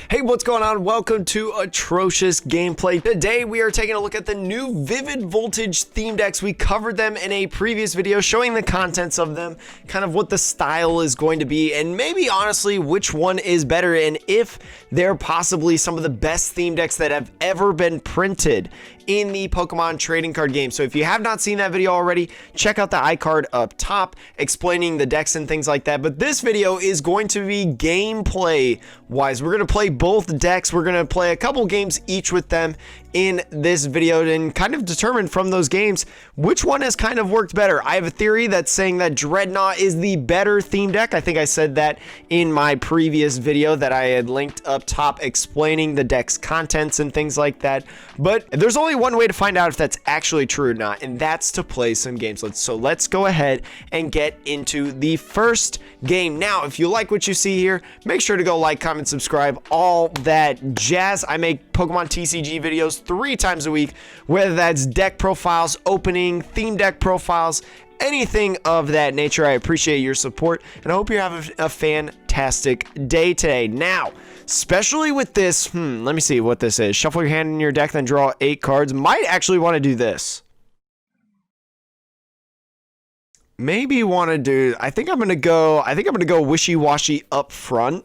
Hey, what's going on? Welcome to Atrocious Gameplay. Today we are taking a look at the new Vivid Voltage theme decks. We covered them in a previous video showing the contents of them, kind of what the style is going to be, and maybe honestly which one is better and if they're possibly some of the best theme decks that have ever been printed in the Pokemon trading card game. So if you have not seen that video already, check out the iCard up top explaining the decks and things like that. But this video is going to be gameplay wise. We're going to play both decks. We're going to play a couple games each with them in this video and kind of determine from those games which one has kind of worked better. I have a theory that's saying that Dreadnaw is the better theme deck. I think I said that in my previous video that I had linked up top explaining the deck's contents and things like that. But there's only one way to find out if that's actually true or not, and that's to play some games. So let's go ahead and get into the first game. Now, if you like what you see here, make sure to go like, comment, subscribe, all that jazz. I make Pokemon TCG videos 3 times a week, whether that's deck profiles, opening, theme deck profiles, anything of that nature. I appreciate your support, and I hope you're having a fantastic day today. Now, especially with this, let me see what this is. Shuffle your hand in your deck, then draw 8 cards. Might actually want to do this. Maybe want to do, I think I'm going to go wishy-washy up front,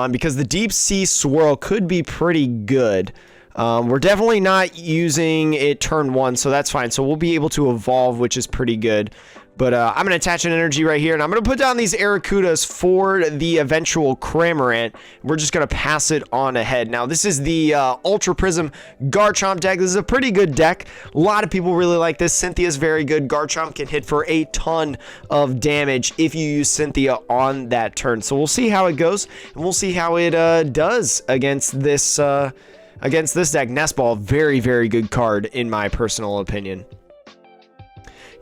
because the Deep Sea Swirl could be pretty good. We're definitely not using it turn 1, so that's fine. So we'll be able to evolve, which is pretty good. But I'm going to attach an energy right here, and I'm going to put down these Arracudas for the eventual Cramorant. We're just going to pass it on ahead. Now, this is the Ultra Prism Garchomp deck. This is a pretty good deck. A lot of people really like this. Cynthia's very good. Garchomp can hit for a ton of damage if you use Cynthia on that turn. So we'll see how it goes, and we'll see how it does against this deck. Nestball, very, very good card in my personal opinion.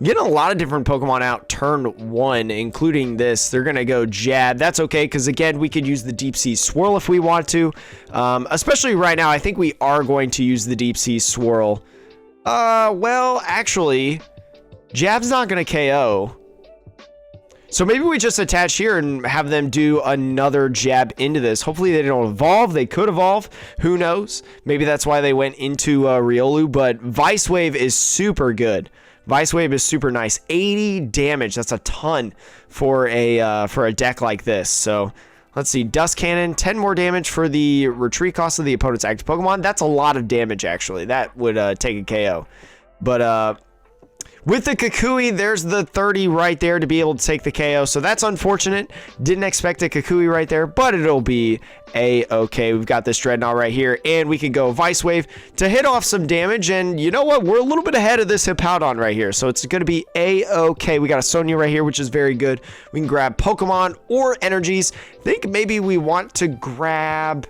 Getting a lot of different Pokemon out turn 1, including this. They're going to go Jab. That's okay, because again, we could use the Deep Sea Swirl if we want to. Especially right now, I think we are going to use the Deep Sea Swirl. Well, actually, Jab's not going to KO. So maybe we just attach here and have them do another jab into this. Hopefully they don't evolve. They could evolve. Who knows? Maybe that's why they went into Riolu. But Vice Wave is super good. Vice Wave is super nice. 80 damage. That's a ton for a deck like this. So let's see. Dust Cannon. 10 more damage for the retreat cost of the opponent's active Pokemon. That's a lot of damage, actually. That would take a KO. But with the Kukui, there's the 30 right there to be able to take the KO. So that's unfortunate. Didn't expect a Kukui right there, but it'll be a-okay. We've got this Dreadnaw right here, and we can go Vice Wave to hit off some damage. And you know what? We're a little bit ahead of this Hippowdon right here. So it's going to be a-okay. We got a Sonya right here, which is very good. We can grab Pokemon or energies. I think maybe we want to grab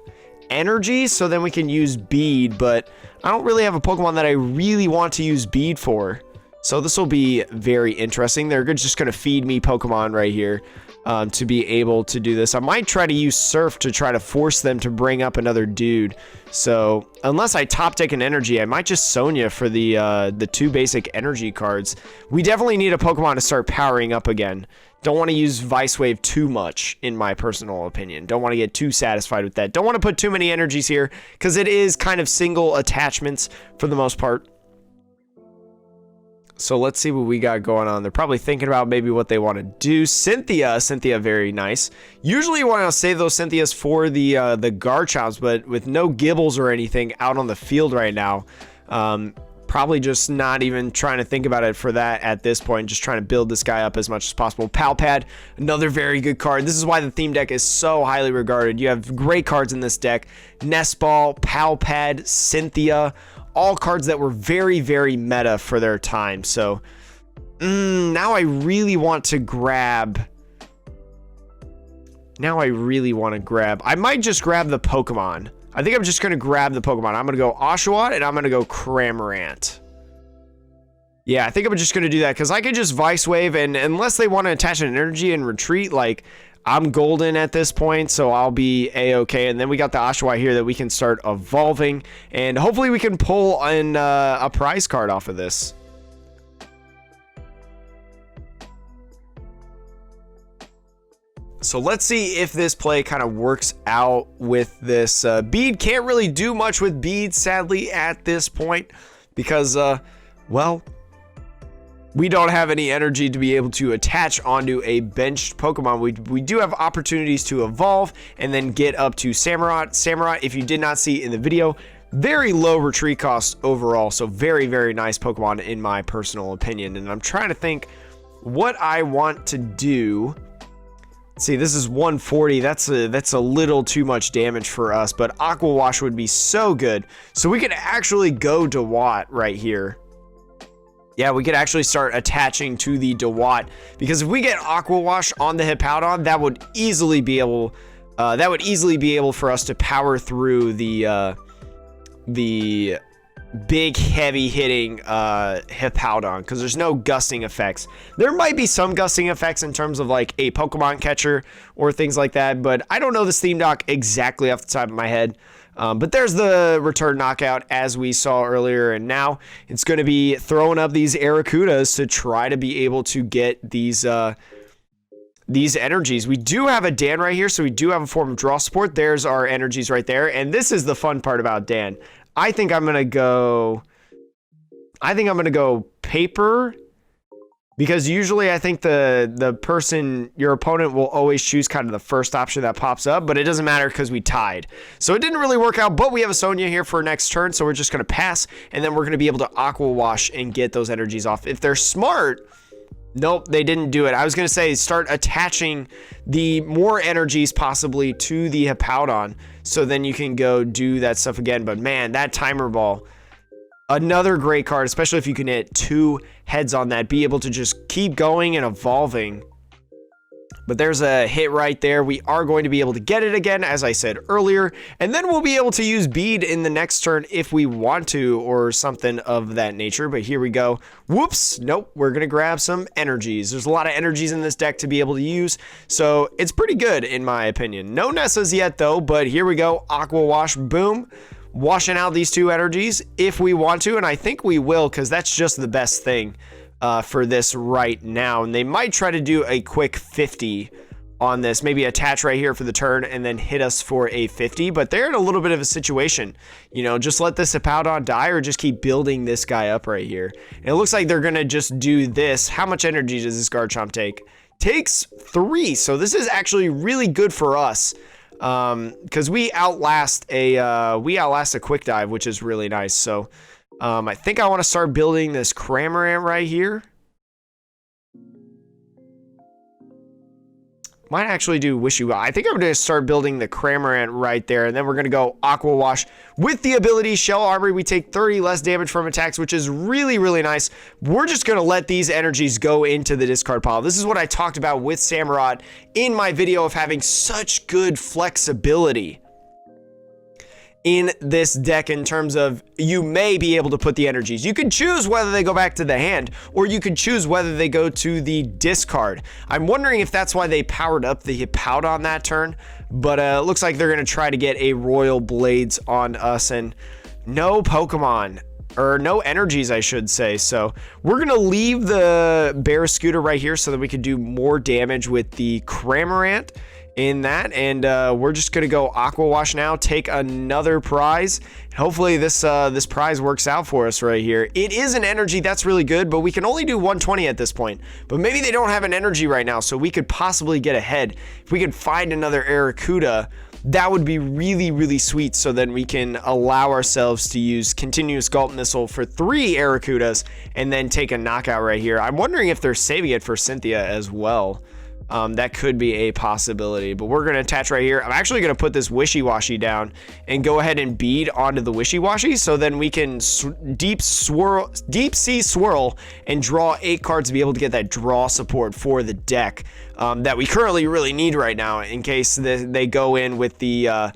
energies so then we can use Bead, but I don't really have a Pokemon that I really want to use Bead for. So this will be very interesting. They're just going to feed me Pokemon right here to be able to do this. I might try to use Surf to try to force them to bring up another dude. So unless I top deck an energy, I might just Sonya for the 2 basic energy cards. We definitely need a Pokemon to start powering up again. Don't want to use Vice Wave too much, in my personal opinion. Don't want to get too satisfied with that. Don't want to put too many energies here, because it is kind of single attachments for the most part. So let's see what we got going on. They're probably thinking about maybe what they want to do. Cynthia, very nice. Usually you want to save those Cynthias for the Garchomps, but with no Gibbles or anything out on the field right now, probably just not even trying to think about it for that at this point. Just trying to build this guy up as much as possible. Palpad, another very good card. This is why the theme deck is so highly regarded. You have great cards in this deck. Nestball, Palpad, Cynthia, all cards that were very, very meta for their time. So now I really want to grab. I might just grab the Pokemon. I think I'm just going to grab the Pokemon. I'm going to go Oshawott and I'm going to go Cramorant. Yeah, I think I'm just going to do that because I could just Vice Wave, and unless they want to attach an energy and retreat, like, I'm golden at this point, so I'll be a-okay. And then we got the Oshawott here that we can start evolving, and hopefully we can pull in a prize card off of this. So let's see if this play kind of works out with this bead. Can't really do much with beads, sadly, at this point because, well, we don't have any energy to be able to attach onto a benched Pokemon. We do have opportunities to evolve and then get up to Samurott. Samurott, if you did not see in the video, very low retreat cost overall. So very, very nice Pokemon in my personal opinion. And I'm trying to think what I want to do. See, this is 140. That's a little too much damage for us, but Aqua Wash would be so good. So we could actually go DeWatt right here. Yeah, we could actually start attaching to the DeWatt because if we get Aqua Wash on the Hippowdon, that would easily be able for us to power through the big heavy hitting Hippowdon because there's no gusting effects. There might be some gusting effects in terms of like a Pokemon catcher or things like that, but I don't know this theme doc exactly off the top of my head. But there's the return knockout as we saw earlier, and now it's going to be throwing up these Arrokudas to try to be able to get these energies. We do have a Dan right here, so we do have a form of draw support. There's our energies right there, and this is the fun part about Dan. I think I'm gonna go paper because usually I think the person, your opponent, will always choose kind of the first option that pops up, but it doesn't matter because we tied. So it didn't really work out, but we have a Sonia here for next turn, so we're just gonna pass, and then we're gonna be able to Aqua Wash and get those energies off. If they're smart, nope, they didn't do it. I was going to say start attaching the more energies possibly to the Hippowdon so then you can go do that stuff again. But man, that Timer Ball, another great card, especially if you can hit 2 heads on that, be able to just keep going and evolving. But there's a hit right there. We are going to be able to get it again, as I said earlier, and then we'll be able to use Bead in the next turn if we want to or something of that nature. But here we go. Whoops. Nope. We're going to grab some energies. There's a lot of energies in this deck to be able to use, so it's pretty good in my opinion. No Nessas yet though, but here we go. Aqua Wash. Boom. Washing out these 2 energies if we want to, and I think we will because that's just the best thing for this right now. And they might try to do a quick 50 on this, maybe attach right here for the turn and then hit us for a 50, but they're in a little bit of a situation, you know, just let this Hippowdon die or just keep building this guy up right here. And it looks like they're gonna just do this. How much energy does this Garchomp take? Takes 3, so this is actually really good for us because we outlast a quick dive, which is really nice. So I think I want to start building this Cramorant right here. Might actually do Wishy-Washy. I think I'm going to start building the Cramorant right there, and then we're going to go Aqua Wash with the ability Shell Armory. We take 30 less damage from attacks, which is really, really nice. We're just going to let these energies go into the discard pile. This is what I talked about with Samurott in my video of having such good flexibility in this deck in terms of you may be able to put the energies. You can choose whether they go back to the hand or you could choose whether they go to the discard. I'm wondering if that's why they powered up the Hippowdon that turn, but it looks like they're going to try to get a Royal Blades on us and no Pokemon. Or no energies, I should say. So we're going to leave the Barraskewda right here so that we can do more damage with the Cramorant in that, and we're just gonna go Aqua Wash now, take another prize. Hopefully this prize works out for us right here. It is an energy, that's really good, but we can only do 120 at this point. But maybe they don't have an energy right now, so we could possibly get ahead. If we could find another Arrokuda, that would be really, really sweet, so then we can allow ourselves to use Continuous Gulp Missile for 3 Arrokudas and then take a knockout right here. I'm wondering if they're saving it for Cynthia as well. That could be a possibility, but we're going to attach right here. I'm actually going to put this Wishy-Washy down and go ahead and bead onto the Wishy-Washy so then we can deep sea swirl and draw 8 cards to be able to get that draw support for the deck that we currently really need right now in case they go in with the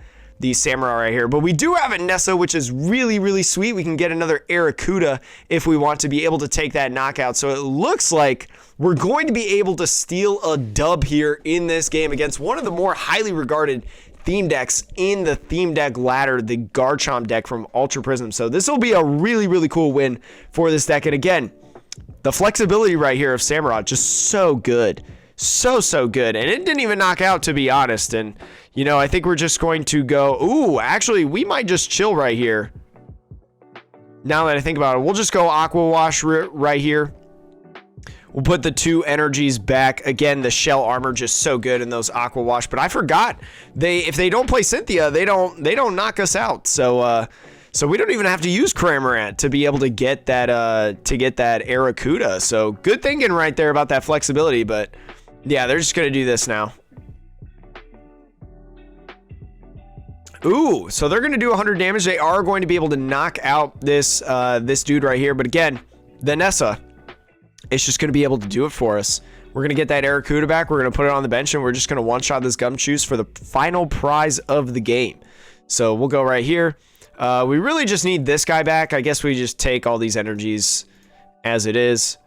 Samurai right here. But we do have a Nessa, which is really, really sweet. We can get another Arrokuda if we want to be able to take that knockout. So it looks like we're going to be able to steal a dub here in this game against one of the more highly regarded theme decks in the theme deck ladder, the Garchomp deck from Ultra Prism. So this will be a really, really cool win for this deck. And again, the flexibility right here of Samurott, just so good. so good. And it didn't even knock out, to be honest. And, you know, I think we're just going to go... Ooh, actually, we might just chill right here. Now that I think about it, we'll just go Aqua Wash right here. We'll put the 2 energies back. Again, the shell armor just so good in those Aqua Wash. But I forgot, if they don't play Cynthia, they don't knock us out. So we don't even have to use Cramorant to be able to get that Arrokuda. So good thinking right there about that flexibility. But yeah, they're just gonna do this now. Ooh, so they're gonna do 100 damage. They are going to be able to knock out this dude right here. But again, the Nessa, it's just going to be able to do it for us. We're going to get that Arrokuda back. We're going to put it on the bench, and we're just going to one-shot this Gumshoos for the final prize of the game. So we'll go right here. We really just need this guy back. I guess we just take all these energies as it is.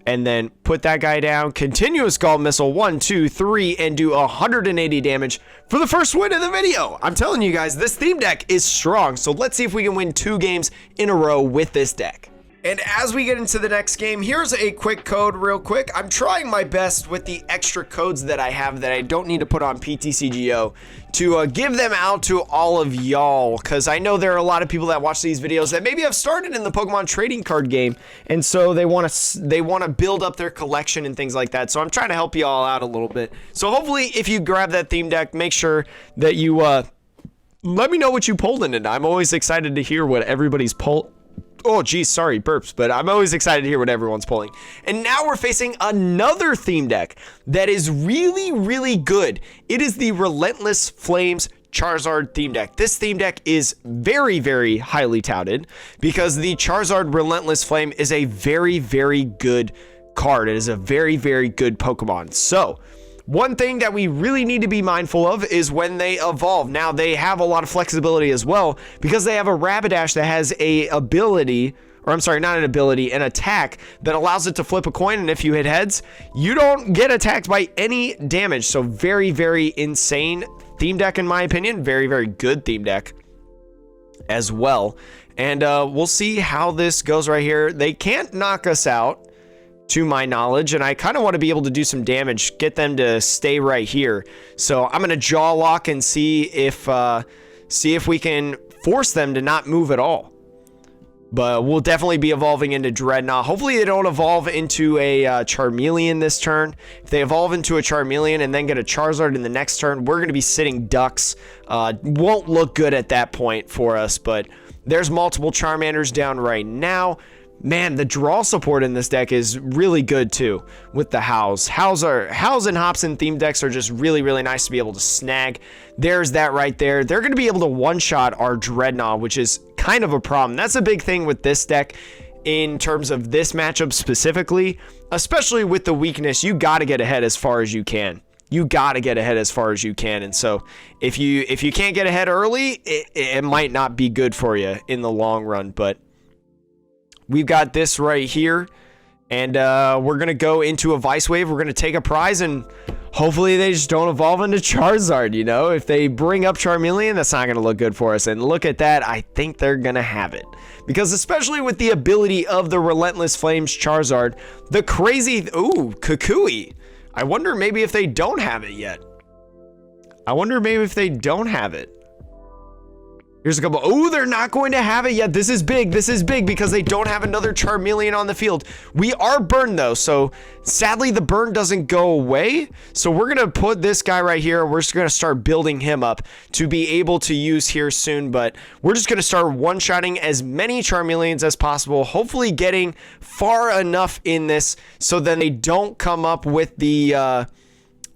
And then put that guy down. Continuous Scald Missile, 1, 2, 3, and do 180 damage for the first win of the video. I'm telling you guys, this theme deck is strong. So let's see if we can win 2 games in a row with this deck. And as we get into the next game, here's a quick code real quick. I'm trying my best with the extra codes that I have that I don't need to put on PTCGO to give them out to all of y'all, because I know there are a lot of people that watch these videos that maybe have started in the Pokemon trading card game, and so they want to build up their collection and things like that. So I'm trying to help you all out a little bit. So hopefully if you grab that theme deck, make sure that you let me know what you pulled in it. I'm always excited to hear what everybody's pulled. Oh, geez, sorry, burps, but I'm always excited to hear what everyone's pulling. And now we're facing another theme deck that is really good. It is the Relentless Flames Charizard theme deck. This theme deck is very highly touted because the Charizard Relentless Flame is a very good card. It is a very good Pokemon. So one thing that we really need to be mindful of is when they evolve. Now, they have a lot of flexibility as well because they have a Rapidash that has a ability, or I'm sorry, not an ability, an attack that allows it to flip a coin, and if you hit heads, you don't get attacked by any damage. So very insane theme deck in my opinion. Very good theme deck as well. And we'll see how this goes right here. They can't knock us out, to my knowledge, and I kind of want to be able to do some damage, get them to stay right here. So I'm gonna jaw lock and see if we can force them to not move at all. But we'll definitely be evolving into Dreadnaw. Hopefully they don't evolve into a Charmeleon this turn. If they evolve into a Charmeleon and then get a Charizard in the next turn, we're gonna be sitting ducks. Won't look good at that point for us, but there's multiple Charmanders down right now. Man, the draw support in this deck is really good too with the Hows. Hows and Hopson theme decks are just really nice to be able to snag. There's that right there. They're going to be able to one-shot our Dreadnaw, which is kind of a problem. That's a big thing with this deck in terms of this matchup specifically, especially with the weakness. You got to get ahead as far as you can. You got to get ahead as far as you can. And so if you can't get ahead early, it might not be good for you in the long run, but we've got this right here, and we're going to go into a Vice Wave. We're going to take a prize, and hopefully they just don't evolve into Charizard, you know? If they bring up Charmeleon, that's not going to look good for us. And look at that. I think they're going to have it. Because especially with the ability of the Relentless Flames Charizard, the crazy... Ooh, Kukui. I wonder maybe if they don't have it yet. Here's a couple. Oh, they're not going to have it yet. This is big because they don't have another Charmeleon on the field. We are burned though, so sadly the burn doesn't go away. So we're gonna put this guy right here. We're just gonna start building him up to be able to use here soon, but we're just gonna start one-shotting as many Charmeleons as possible, hopefully getting far enough in this so then they don't come up with the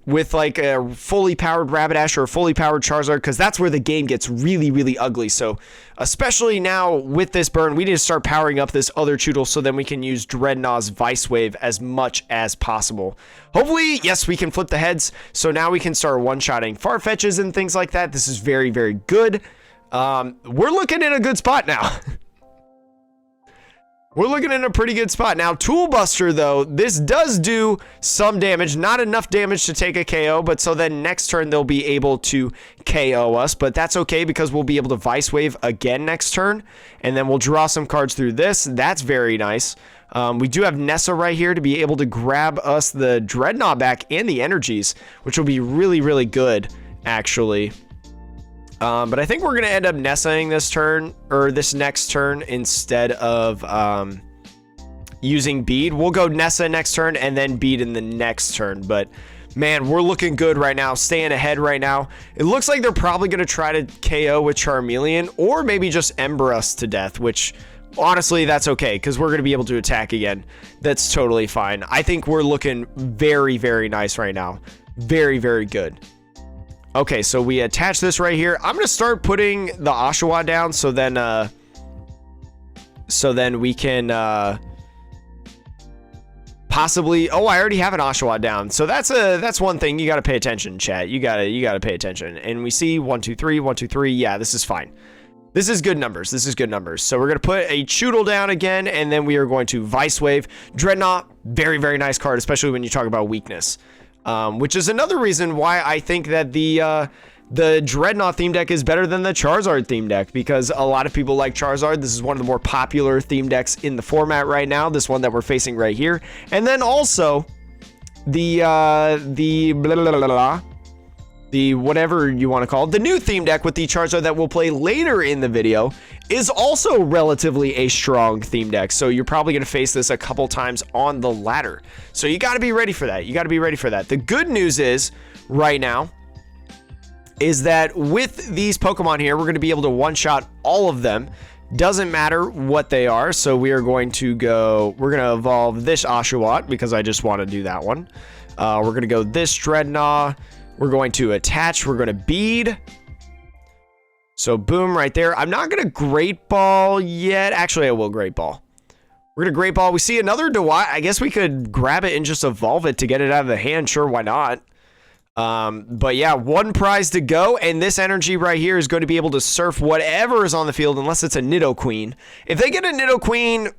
with like a fully powered Rapidash or a fully powered Charizard, because that's where the game gets really ugly. So especially now with this burn, we need to start powering up this other Choodle so then we can use Dreadnaw's Vice Wave as much as possible. Hopefully, yes, we can flip the heads, so now we can start one-shotting Farfetches and things like that. This is very good. We're looking in a good spot now. we're looking in a pretty good spot. Now, Toolbuster, though, this does do some damage. Not enough damage to take a KO, but so then next turn they'll be able to KO us. But that's okay because we'll be able to Vice Wave again next turn. And then we'll draw some cards through this. That's very nice. We do have Nessa right here to be able to grab us the Dreadnaw back and the energies, which will be really, really good, actually. But I think we're going to end up Nessaing this turn, or this next turn, instead of using Bead. We'll go Nessa next turn and then Bead in the next turn. But, man, we're looking good right now, staying ahead right now. It looks like they're probably going to try to KO with Charmeleon, or maybe just Ember us to death, which, honestly, that's okay, because we're going to be able to attack again. That's totally fine. I think we're looking very, very nice right now. Very, very good. Okay, so we attach this right here. I'm going to start putting the Oshawott down so then we can possibly... Oh, I already have an Oshawott down. So that's one thing you got to pay attention, chat. You got to pay attention. And we see 1 2 3 1 2 3. Yeah, this is fine. This is good numbers. This is good numbers. So we're going to put a Choodle down again, and then we are going to Vice Wave. Dreadnaw, very, very nice card, especially when you talk about weakness. Which is another reason why I think that the Dreadnaw theme deck is better than the Charizard theme deck, because a lot of people like Charizard. This is one of the more popular theme decks in the format right now, this one that we're facing right here. And then also the whatever you want to call it, the new theme deck with the Charizard that we'll play later in the video is also relatively a strong theme deck. So you're probably going to face this a couple times on the ladder. So you got to be ready for that. You got to be ready for that. The good news is right now is that with these Pokemon here, we're going to be able to one-shot all of them. Doesn't matter what they are. So we are going to go, we're going to evolve this Oshawott because I just want to do that one. We're going to go this Dreadnaw. We're going to attach. We're going to Bead. So boom right there. I'm not going to Great Ball yet. Actually, I will Great Ball. We're going to Great Ball. We see another Dewott. I guess we could grab it and just evolve it to get it out of the hand. Sure, why not? But yeah, one prize to go. And this energy right here is going to be able to surf whatever is on the field unless it's a Nidoqueen. If they get a Nidoqueen,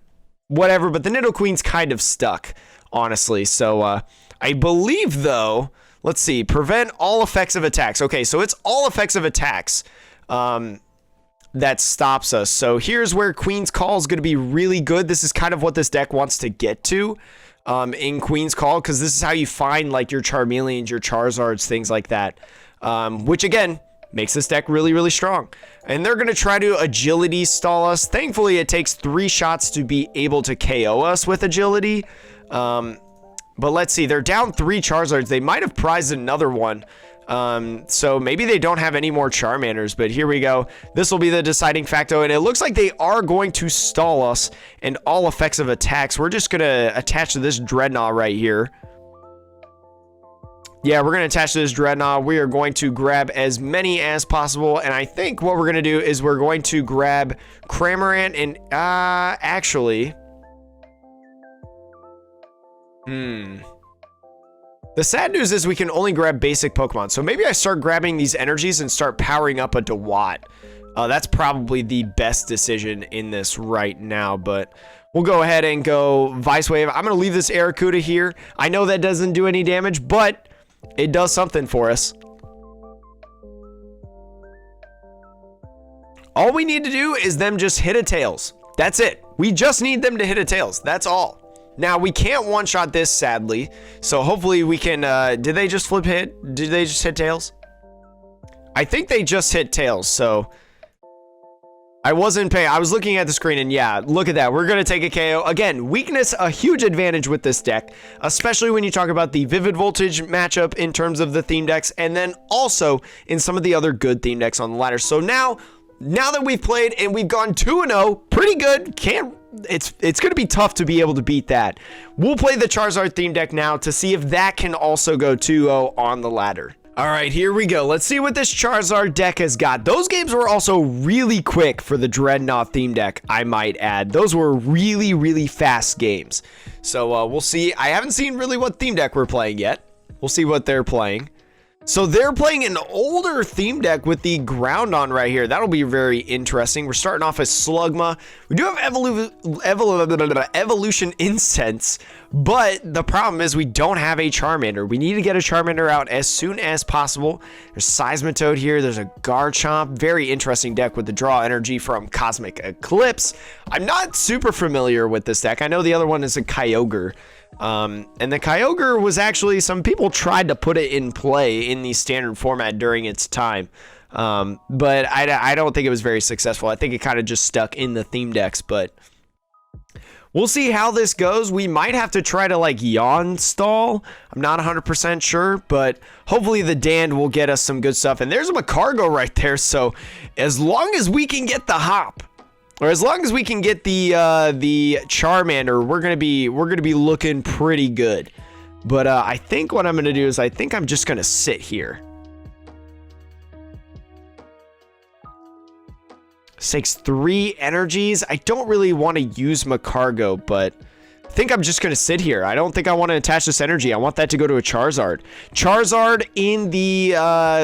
whatever. But the Nidoqueen's kind of stuck, honestly. So I believe, though... Let's see. Prevent all effects of attacks. Okay, so it's all effects of attacks that stops us. So here's where Queen's Call is going to be really good. This is kind of what this deck wants to get to in Queen's Call, because this is how you find like your Charmeleons, your Charizards, things like that. Which, again, makes this deck really, really strong. And they're going to try to agility stall us. Thankfully, it takes 3 shots to be able to KO us with agility. But let's see, they're down 3 Charizards. They might have prized another one. So maybe they don't have any more Charmanders, but here we go. This will be the deciding factor, and it looks like they are going to stall us and all effects of attacks. We're just going to attach to this Dreadnaw right here. Yeah, we're going to attach to this Dreadnaw. We are going to grab as many as possible, and I think what we're going to do is we're going to grab Cramorant and, actually... The sad news is we can only grab basic Pokemon. So maybe I start grabbing these energies and start powering up a Dewott. That's probably the best decision in this right now. But we'll go ahead and go Vice Wave. I'm going to leave this Arrokuda here. I know that doesn't do any damage, but it does something for us. All we need to do is them just hit a Tails. That's it. We just need them to hit a Tails. That's all. Now, we can't one-shot this, sadly, so hopefully we can, did they just flip hit? Did they just hit Tails? I think they just hit Tails, so I wasn't paying, I was looking at the screen, and yeah, look at that, we're gonna take a KO. Again, weakness, a huge advantage with this deck, especially when you talk about the Vivid Voltage matchup in terms of the theme decks, and then also in some of the other good theme decks on the ladder. So now that we've played and we've gone 2-0, pretty good, it's going to be tough to be able to beat that. We'll play the Charizard theme deck now to see if that can also go 2-0 on the ladder. All right, here we go. Let's see what this Charizard deck has got. Those games were also really quick for the Dreadnaw theme deck, I might add. Those were really, really fast games. So we'll see. I haven't seen really what theme deck we're playing yet. We'll see what they're playing. So they're playing an older theme deck with the Groundon right here. That'll be very interesting. We're starting off as Slugma. We do have Evolution Incense, but the problem is we don't have a Charmander. We need to get a Charmander out as soon as possible. There's Seismitoad here. There's a Garchomp. Very interesting deck with the draw energy from Cosmic Eclipse. I'm not super familiar with this deck. I know the other one is a Kyogre. And the Kyogre was actually, some people tried to put it in play in the standard format during its time. But I don't think it was very successful. I think it kind of just stuck in the theme decks, but we'll see how this goes. We might have to try to like yawn stall. I'm not 100% sure, but hopefully the Dan will get us some good stuff. And there's a Macargo right there. So as long as we can get the hop, or as long as we can get the Charmander, we're gonna be looking pretty good. But I think what I'm gonna do is I think I'm just gonna sit here. This takes 3 energies. I don't really want to use Macargo, but I think I'm just going to sit here. I don't think I want to attach this energy. I want that to go to a Charizard. Charizard in the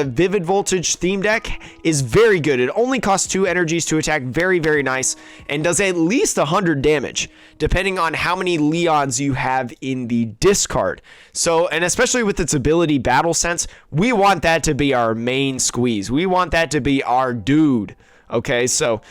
Vivid Voltage theme deck is very good. It only costs 2 energies to attack. Very, very nice. And does at least 100 damage, depending on how many Leons you have in the discard. So, and especially with its ability Battle Sense, we want that to be our main squeeze. We want that to be our dude. Okay, so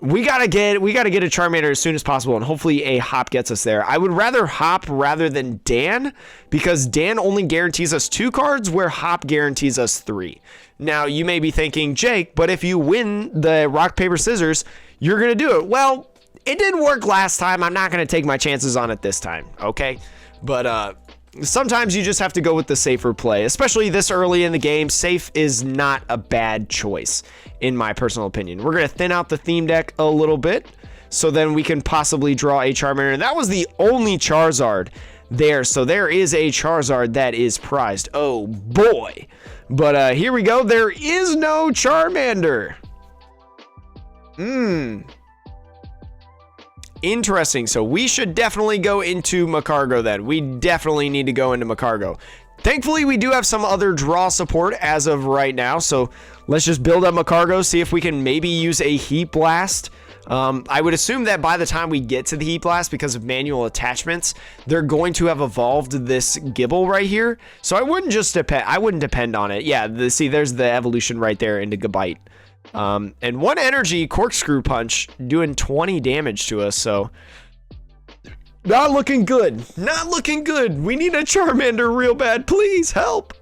we gotta get a Charmander as soon as possible, and hopefully a Hop gets us there. I would rather Hop rather than Dan, because Dan only guarantees us 2 cards, where Hop guarantees us 3. Now, you may be thinking, Jake, but if you win the rock, paper, scissors, you're gonna do it. Well, it didn't work last time. I'm not gonna take my chances on it this time, okay? But sometimes you just have to go with the safer play, especially this early in the game. Safe is not a bad choice, in my personal opinion. We're going to thin out the theme deck a little bit, so then we can possibly draw a Charmander. And that was the only Charizard there, so there is a Charizard that is prized. Oh boy. But here we go. There is no Charmander. Interesting. So we should definitely go into Macargo then. We definitely need to go into Macargo. Thankfully, we do have some other draw support as of right now. So let's just build up Macargo, see if we can maybe use a Heat Blast. I would assume that by the time we get to the Heat Blast, because of manual attachments, they're going to have evolved this Gibble right here. So I wouldn't depend on it. Yeah, see, there's the evolution right there into Gabite. And 1 energy Corkscrew Punch doing 20 damage to us, so not looking good. Not looking good. We need a Charmander real bad. Please help.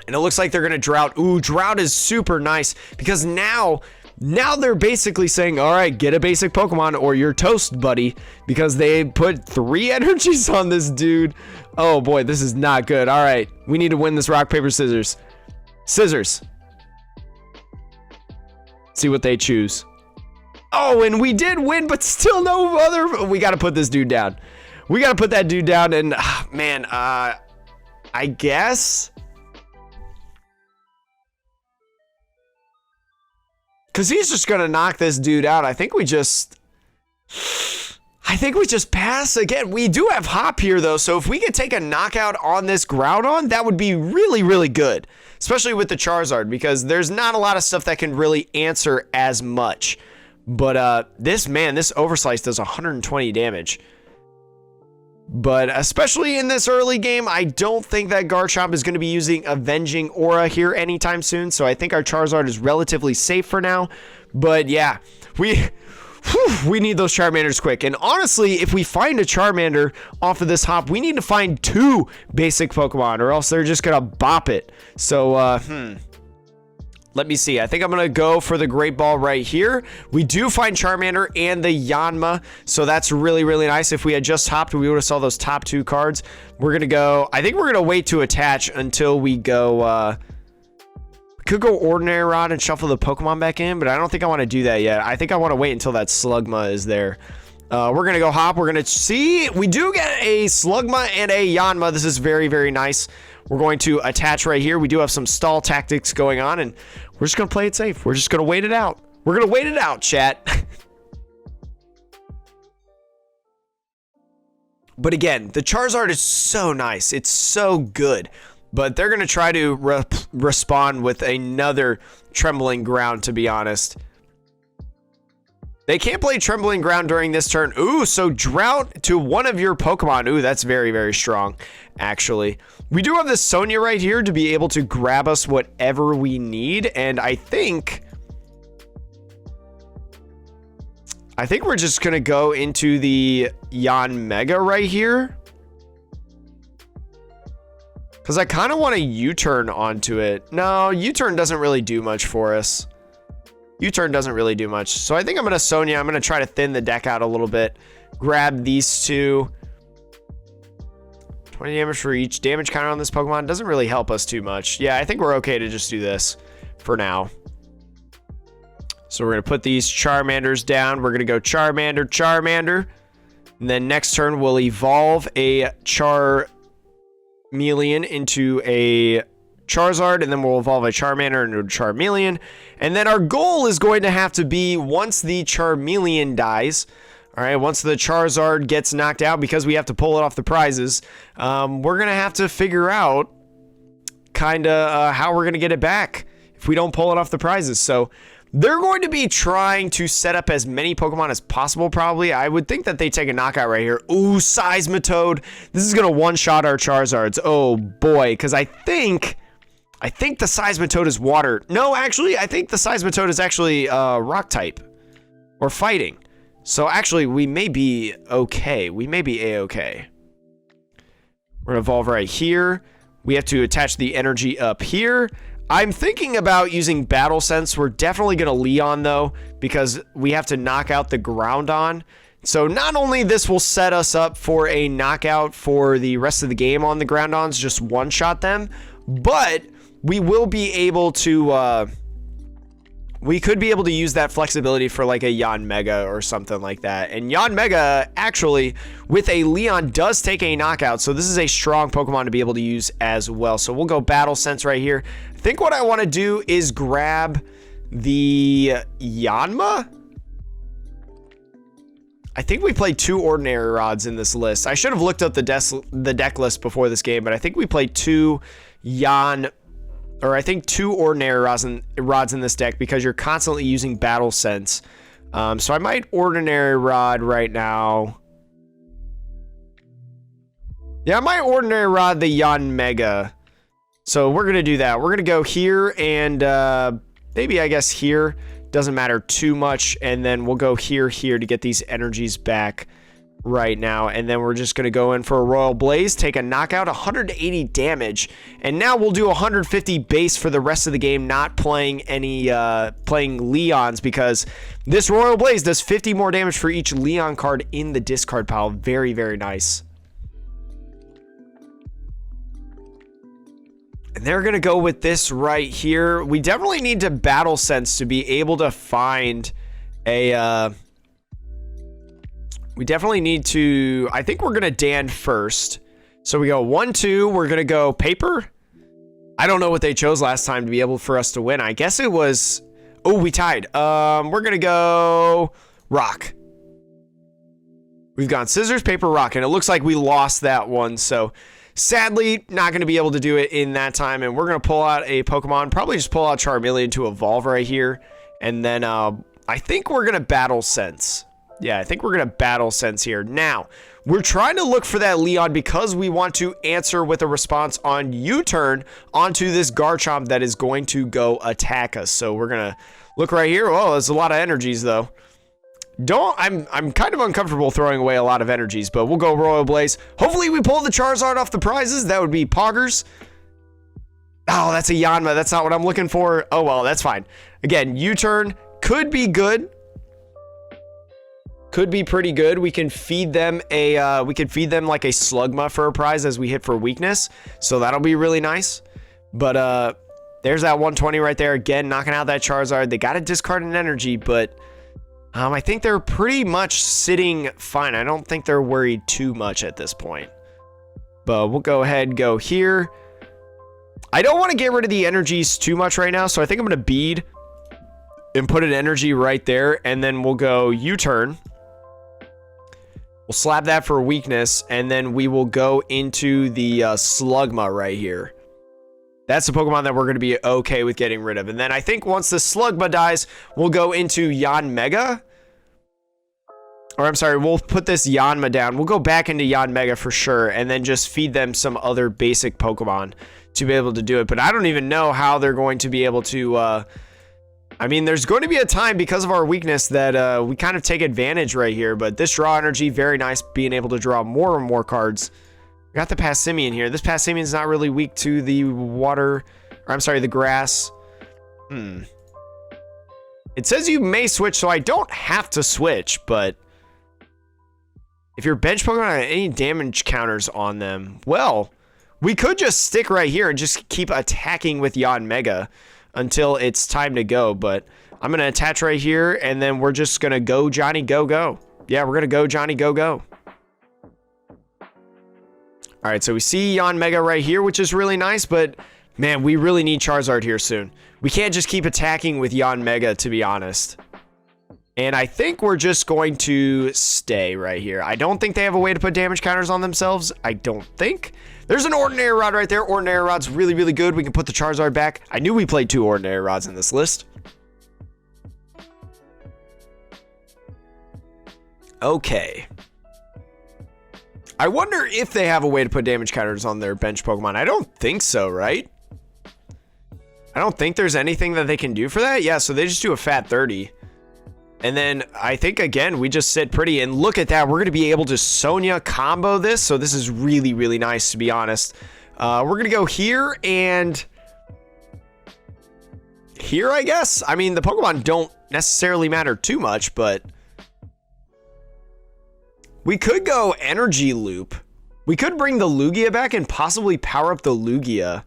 And it looks like they're gonna Drought. Ooh, Drought is super nice, because now they're basically saying, all right, get a basic Pokemon or you're toast, buddy, because they put 3 energies on this dude. Oh boy, this is not good. All right, we need to win this rock, paper, scissors. Scissors. See what they choose. Oh, and we did win, but still no other. We got to put this dude down. We got to put that dude down. And man, I guess, because he's just gonna knock this dude out. I think we just pass again. We do have Hop here though, so if we could take a knockout on this Groudon, that would be really, really good, especially with the Charizard, because there's not a lot of stuff that can really answer as much. But this Overslice does 120 damage. But especially in this early game, I don't think that Garchomp is going to be using Avenging Aura here anytime soon. So I think our Charizard is relatively safe for now. But yeah, we need those Charmanders quick. And honestly, if we find a Charmander off of this Hop, we need to find 2 basic Pokemon, or else they're just going to bop it. So, let me see. I think I'm going to go for the Great Ball right here. We do find Charmander and the Yanma, so that's really, really nice. If we had just hopped, we would have saw those top 2 cards. We're going to go, I think we're going to wait to attach until we go, could go Ordinary Rod and shuffle the Pokemon back in, but I don't think I want to do that yet. I think I want to wait until that Slugma is there. We're going to go Hop. We're going to see. We do get a Slugma and a Yanma. This is very, very nice. We're going to attach right here. We do have some stall tactics going on, and we're just going to play it safe. We're just going to wait it out. We're going to wait it out, chat. But again, the Charizard is so nice. It's so good. But they're going to try to respond with another Trembling Ground, to be honest. They can't play Trembling Ground during this turn. Ooh, so Drought to one of your Pokemon. Ooh, that's very, very strong, actually. We do have this Sonia right here to be able to grab us whatever we need. And I think we're just going to go into the Yanmega right here. Because I kind of want a U-turn onto it. No, U-turn doesn't really do much for us. U-turn doesn't really do much. So I think I'm going to Sonia. I'm going to try to thin the deck out a little bit. Grab these two. 20 damage for each. Damage counter on this Pokemon doesn't really help us too much. Yeah, I think we're okay to just do this for now. So we're going to put these Charmanders down. We're going to go Charmander, Charmander. And then next turn we'll evolve a Charmeleon into a Charizard, and then we'll evolve a Charmander into a Charmeleon. And then our goal is going to have to be, once the Charmeleon dies, all right, once the Charizard gets knocked out, because we have to pull it off the prizes, we're going to have to figure out kind of how we're going to get it back if we don't pull it off the prizes. So they're going to be trying to set up as many Pokemon as possible, probably. I would think that they take a knockout right here. Ooh, Seismitoad. This is going to one-shot our Charizards. Oh, boy, because I think the Seismitoad is water. No, actually, I think the Seismitoad is actually rock type or fighting. So actually, we may be okay. We may be A-okay. We're going to evolve right here. We have to attach the energy up here. I'm thinking about using Battle Sense. We're definitely going to Leon, though, because we have to knock out the Groundon. So not only this will set us up for a knockout for the rest of the game on the Groundons, just one-shot them, but we will be able to, we could be able to use that flexibility for like a Yanmega or something like that. And Yanmega, actually, with a Leon, does take a knockout. So this is a strong Pokemon to be able to use as well. So we'll go Battle Sense right here. I think what I want to do is grab the Yanma. I think we played 2 Ordinary Rods in this list. I should have looked up the deck list before this game, but I think we played 2 Ordinary rods in this deck because you're constantly using Battle Sense. So I might Ordinary Rod right now. Yeah, I might Ordinary Rod the Yanmega. So we're going to do that. We're going to go here and maybe I guess here. Doesn't matter too much. And then we'll go here to get these energies back right now. And then we're just going to go in for a Royal Blaze, take a knockout, 180 damage. And now we'll do 150 base for the rest of the game, not playing any playing Leons, because this Royal Blaze does 50 more damage for each Leon card in the discard pile. Very, very nice. And they're going to go with this right here. We definitely need to Battle Sense to be able to find a... we definitely need to... I think we're going to Dan first. So we go 1-2. We're going to go Paper. I don't know what they chose last time to be able for us to win. I guess it was... Oh, we tied. We're going to go Rock. We've gone Scissors, Paper, Rock. And it looks like we lost that one. So... sadly, not going to be able to do it in that time, and we're going to pull out a Pokemon, probably just pull out Charmeleon to evolve right here, and then I think we're going to Battle Sense. Yeah, I think we're going to Battle Sense here. Now, we're trying to look for that Leon because we want to answer with a response on U-turn onto this Garchomp that is going to go attack us. So we're going to look right here. Oh, there's a lot of energies, though. I'm kind of uncomfortable throwing away a lot of energies, but we'll go Royal Blaze. Hopefully we pull the Charizard off the prizes. That would be poggers. Oh, that's a Yanma. That's not what I'm looking for. Oh, well, that's fine. Again, U-turn could be good. Could be pretty good. We can feed them like a Slugma for a prize as we hit for weakness. So that'll be really nice. But there's that 120 right there. Again, knocking out that Charizard. They got to discard an energy, but I think they're pretty much sitting fine. I don't think they're worried too much at this point. But we'll go ahead and go here. I don't want to get rid of the energies too much right now, so I think I'm going to bead and put an energy right there, and then we'll go U-turn. We'll slap that for weakness, and then we will go into the Slugma right here. That's the Pokemon that we're going to be okay with getting rid of. And then I think once the Slugma dies, we'll go into Yanmega. Or I'm sorry, we'll put this Yanma down. We'll go back into Yanmega for sure, and then just feed them some other basic Pokemon to be able to do it. But I don't even know how they're going to be able to... I mean, there's going to be a time because of our weakness that we kind of take advantage right here. But this draw energy, very nice, being able to draw more and more cards. We got the Passimian here. This Passimian is not really weak to the water, or I'm sorry, the grass. It says you may switch, so I don't have to switch, but if your bench Pokemon have any damage counters on them, well, we could just stick right here and just keep attacking with Yanmega until it's time to go. But I'm going to attach right here, and then we're just going to go Johnny Go Go. Yeah, we're going to go Johnny Go Go. All right, so we see Yanmega right here, which is really nice, but man, we really need Charizard here soon. We can't just keep attacking with Yanmega, to be honest. And I think we're just going to stay right here. I don't think they have a way to put damage counters on themselves. I don't think. There's an Ordinary Rod right there. Ordinary Rod's really, really good. We can put the Charizard back. I knew we played 2 Ordinary Rods in this list. Okay. I wonder if they have a way to put damage counters on their bench Pokemon. I don't think so, right? I don't think there's anything that they can do for that. Yeah, so they just do a fat 30. And then I think, again, we just sit pretty. And look at that. We're going to be able to Sonya combo this. So this is really, really nice, to be honest. We're going to go here and here, I guess. I mean, the Pokemon don't necessarily matter too much, but... we could go Energy Loop. We could bring the Lugia back and possibly power up the Lugia.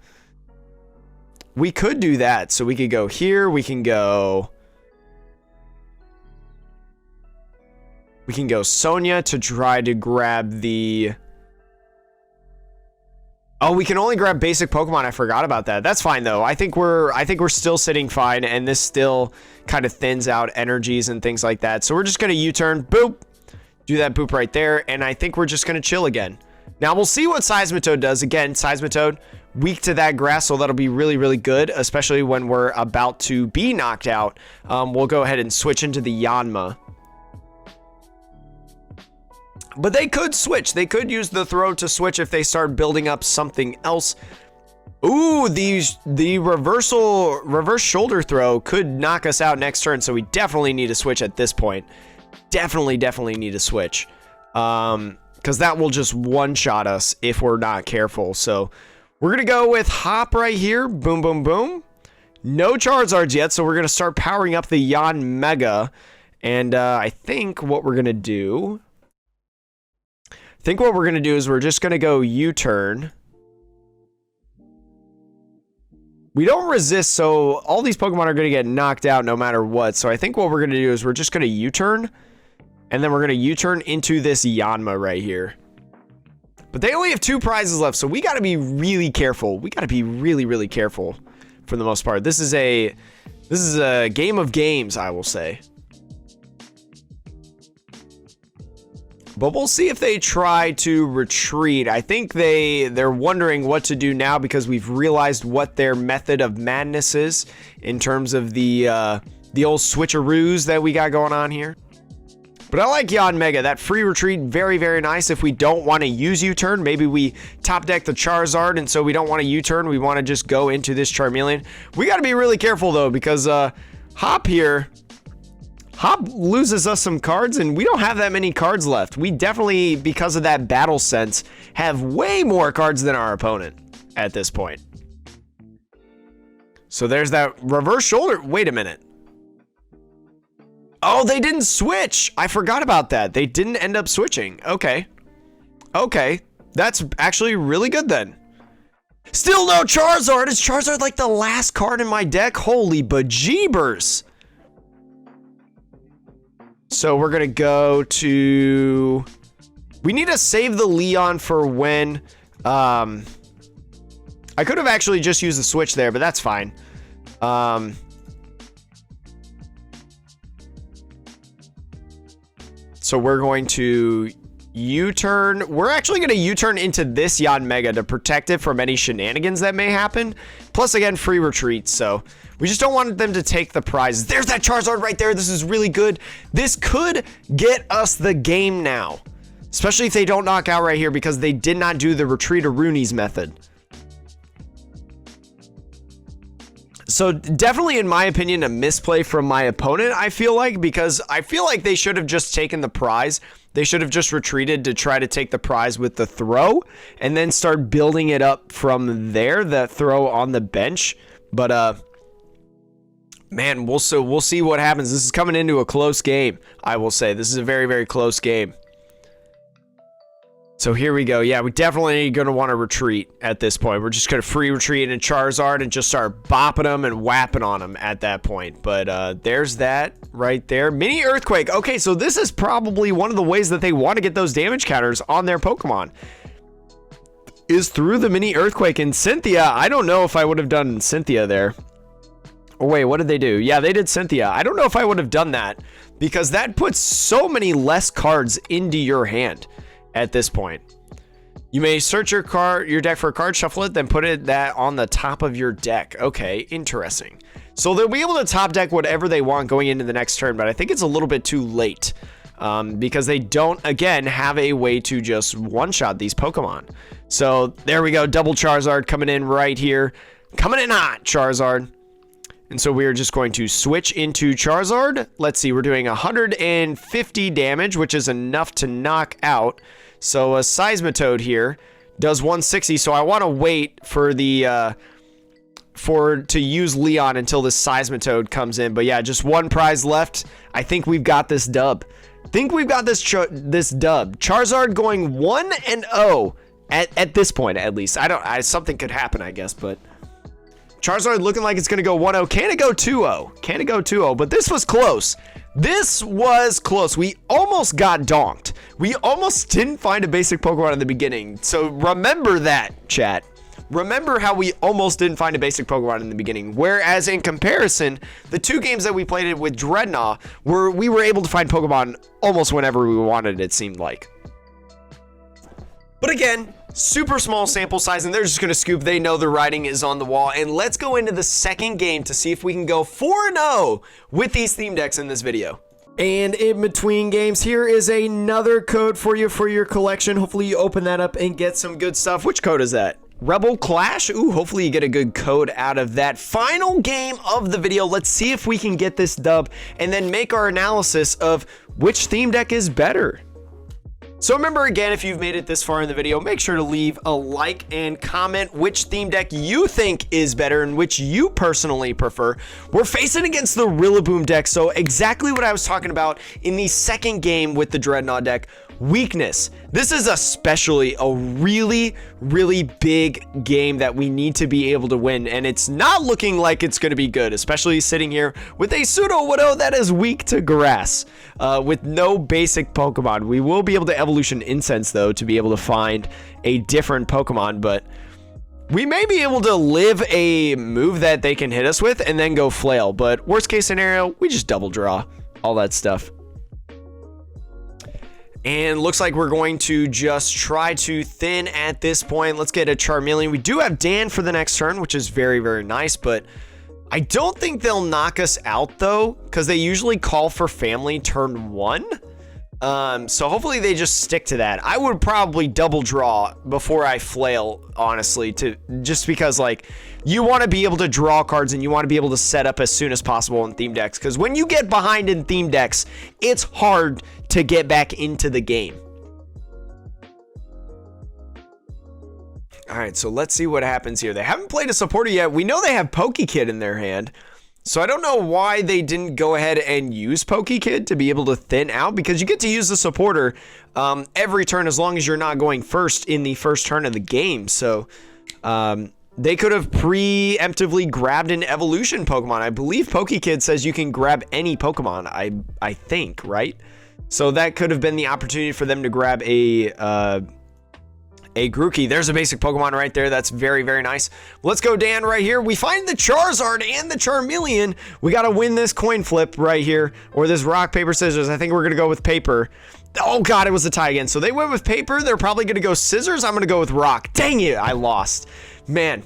We could do that. So we could go here. We can go Sonya to try to grab the... oh, we can only grab basic Pokemon. I forgot about that. That's fine though. I think we're still sitting fine, and this still kind of thins out energies and things like that. So we're just gonna U-turn. Boop. Do that boop right there, and I think we're just going to chill again. Now, we'll see what Seismitoad does. Again, Seismitoad, weak to that grass, so that'll be really, really good, especially when we're about to be knocked out. We'll go ahead and switch into the Yanma. But they could switch. They could use the throw to switch if they start building up something else. Ooh, the reverse shoulder throw could knock us out next turn, so we definitely need to switch at this point. Definitely need to switch, because that will just one-shot us if we're not careful. So we're gonna go with Hop right here. Boom, boom, boom. No Charizards yet, so we're gonna start powering up the Yanmega. And I think what we're gonna do is we're just gonna go U-turn. We don't resist, so all these Pokemon are gonna get knocked out no matter what. So I think what we're gonna do is we're just gonna U-turn. And then we're going to U-turn into this Yanma right here. But they only have 2 prizes left, so we got to be really careful. We got to be really, really careful for the most part. This is a game of games, I will say. But we'll see if they try to retreat. I think they're wondering what to do now because we've realized what their method of madness is in terms of the old switcheroos that we got going on here. But I like Yanmega. That free retreat, very, very nice. If we don't want to use U-turn, maybe we top deck the Charizard, and so we don't want to U-turn. We want to just go into this Charmeleon. We got to be really careful, though, because Hop here, Hop loses us some cards, and we don't have that many cards left. We definitely, because of that battle sense, have way more cards than our opponent at this point. So there's that reverse shoulder. Wait a minute. Oh, they didn't switch. I forgot about that. They didn't end up switching. Okay. Okay. That's actually really good then. Still no Charizard. Is Charizard like the last card in my deck? Holy bejeebers. So we're going to go to... we need to save the Leon for when... I could have actually just used the switch there, but that's fine. So we're going to U-turn. We're actually going to U-turn into this Yanmega to protect it from any shenanigans that may happen. Plus, again, free retreats, so we just don't want them to take the prize. There's that Charizard right there. This is really good. This could get us the game now, especially if they don't knock out right here because they did not do the retreat or Rooney's method. So definitely, in my opinion, a misplay from my opponent, I feel like, because I feel like they should have just taken the prize. They should have just retreated to try to take the prize with the throw and then start building it up from there, that throw on the bench. But, man, we'll see what happens. This is coming into a close game, I will say. This is a very, very close game. So here we go. Yeah, we definitely going to want to retreat at this point. We're just going to free retreat in Charizard and just start bopping them and whapping on them at that point. But there's that right there. Mini Earthquake. Okay, so this is probably one of the ways that they want to get those damage counters on their Pokemon, is through the Mini Earthquake. And Cynthia, I don't know if I would have done Cynthia there. Oh, wait, what did they do? Yeah, they did Cynthia. I don't know if I would have done that because that puts so many less cards into your hand. At this point, you may search your deck for a card, shuffle it, then put that on the top of your deck. Okay, interesting. So they'll be able to top deck whatever they want going into the next turn, but I think it's a little bit too late because they don't, again, have a way to just one-shot these Pokemon. So there we go, double Charizard coming in right here. Coming in hot, Charizard. And so we are just going to switch into Charizard. Let's see, we're doing 150 damage, which is enough to knock out. So a Seismitoad here does 160. So I want to wait for the to use Leon until this Seismitoad comes in. But yeah, just one prize left. I think we've got this dub. This dub. Charizard going 1-0 at this point, at least. Something could happen, I guess, but Charizard looking like it's going to go 1-0. Can it go 2-0? Can it go 2-0? But this was close. This was close. We almost got donked. We almost didn't find a basic Pokemon in the beginning. So remember that, chat. Remember how we almost didn't find a basic Pokemon in the beginning. Whereas in comparison, the two games that we played it with Dreadnaw, we were able to find Pokemon almost whenever we wanted, it seemed like. But again, super small sample size, and they're just going to scoop. They know the writing is on the wall. And let's go into the second game to see if we can go 4-0 with these theme decks in this video. And in between games, here is another code for you for your collection. Hopefully you open that up and get some good stuff. Which code is that? Rebel Clash? Ooh, hopefully you get a good code out of that. Final game of the video. Let's see if we can get this dub and then make our analysis of which theme deck is better. So remember, again, if you've made it this far in the video, make sure to leave a like and comment which theme deck you think is better and which you personally prefer. We're facing against the Rillaboom deck, so exactly what I was talking about in the second game with the Dreadnaw deck. Weakness. This is especially a really, really big game that we need to be able to win, and it's not looking like it's going to be good, especially sitting here with a Sudowoodo that is weak to grass with no basic Pokemon. We will be able to evolution Incense, though, to be able to find a different Pokemon, but we may be able to live a move that they can hit us with and then go Flail, but worst case scenario, we just double draw, all that stuff. And looks like we're going to just try to thin at this point. Let's get a Charmeleon. We do have Dan for the next turn, which is very, very nice, but I don't think they'll knock us out, though, because they usually call for family turn 1. So hopefully they just stick to that. I would probably double draw before I Flail, honestly, just because, like, you want to be able to draw cards and you want to be able to set up as soon as possible in theme decks, because when you get behind in theme decks, it's hard to get back into the game. All right, so let's see what happens here. They haven't played a supporter yet. We know they have Pokekid in their hand, so I don't know why they didn't go ahead and use Pokekid to be able to thin out, because you get to use the supporter every turn as long as you're not going first in the first turn of the game. So they could have preemptively grabbed an evolution Pokemon. I believe Pokekid says you can grab any Pokemon, I think, right? So that could have been the opportunity for them to grab a Grookey. There's a basic Pokemon right there. That's very, very nice. Let's go, Dan, right here. We find the Charizard and the Charmeleon. We got to win this coin flip right here, or this rock, paper, scissors. I think we're going to go with paper. Oh, God, it was a tie again. So they went with paper. They're probably going to go scissors. I'm going to go with rock. Dang it, I lost. Man,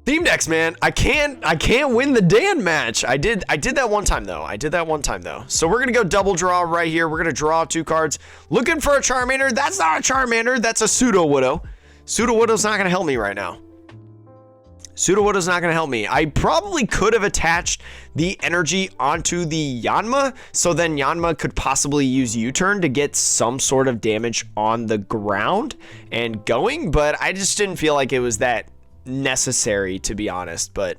Theme decks, man. I can't win the Dan match. I did that one time though. So we're gonna go double draw right here. We're gonna draw 2 cards. Looking for a Charmander. That's not a Charmander. That's a Pseudo-Widow. Pseudo-Widow's not gonna help me right now. Pseudo-Widow's not gonna help me. I probably could have attached the energy onto the Yanma, so then Yanma could possibly use U-turn to get some sort of damage on the ground and going, but I just didn't feel like it was that necessary, to be honest. But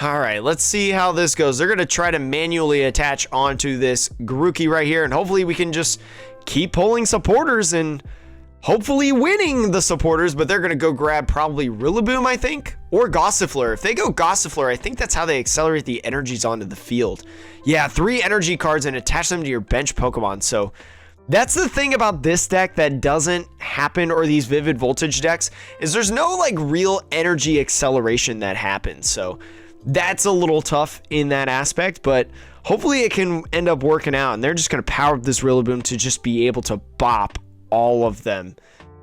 all right, let's see how this goes. They're gonna try to manually attach onto this Grookey right here, and hopefully we can just keep pulling supporters and hopefully winning the supporters. But they're gonna go grab probably Rillaboom, I think, or Gossifleur. If they go Gossifleur, I think that's how they accelerate the energies onto the field. Yeah, 3 energy cards and attach them to your bench Pokemon. So that's the thing about this deck that doesn't happen, or these Vivid Voltage decks, is there's no like real energy acceleration that happens. So that's a little tough in that aspect, but hopefully it can end up working out. And they're just going to power up this Rillaboom to just be able to bop all of them.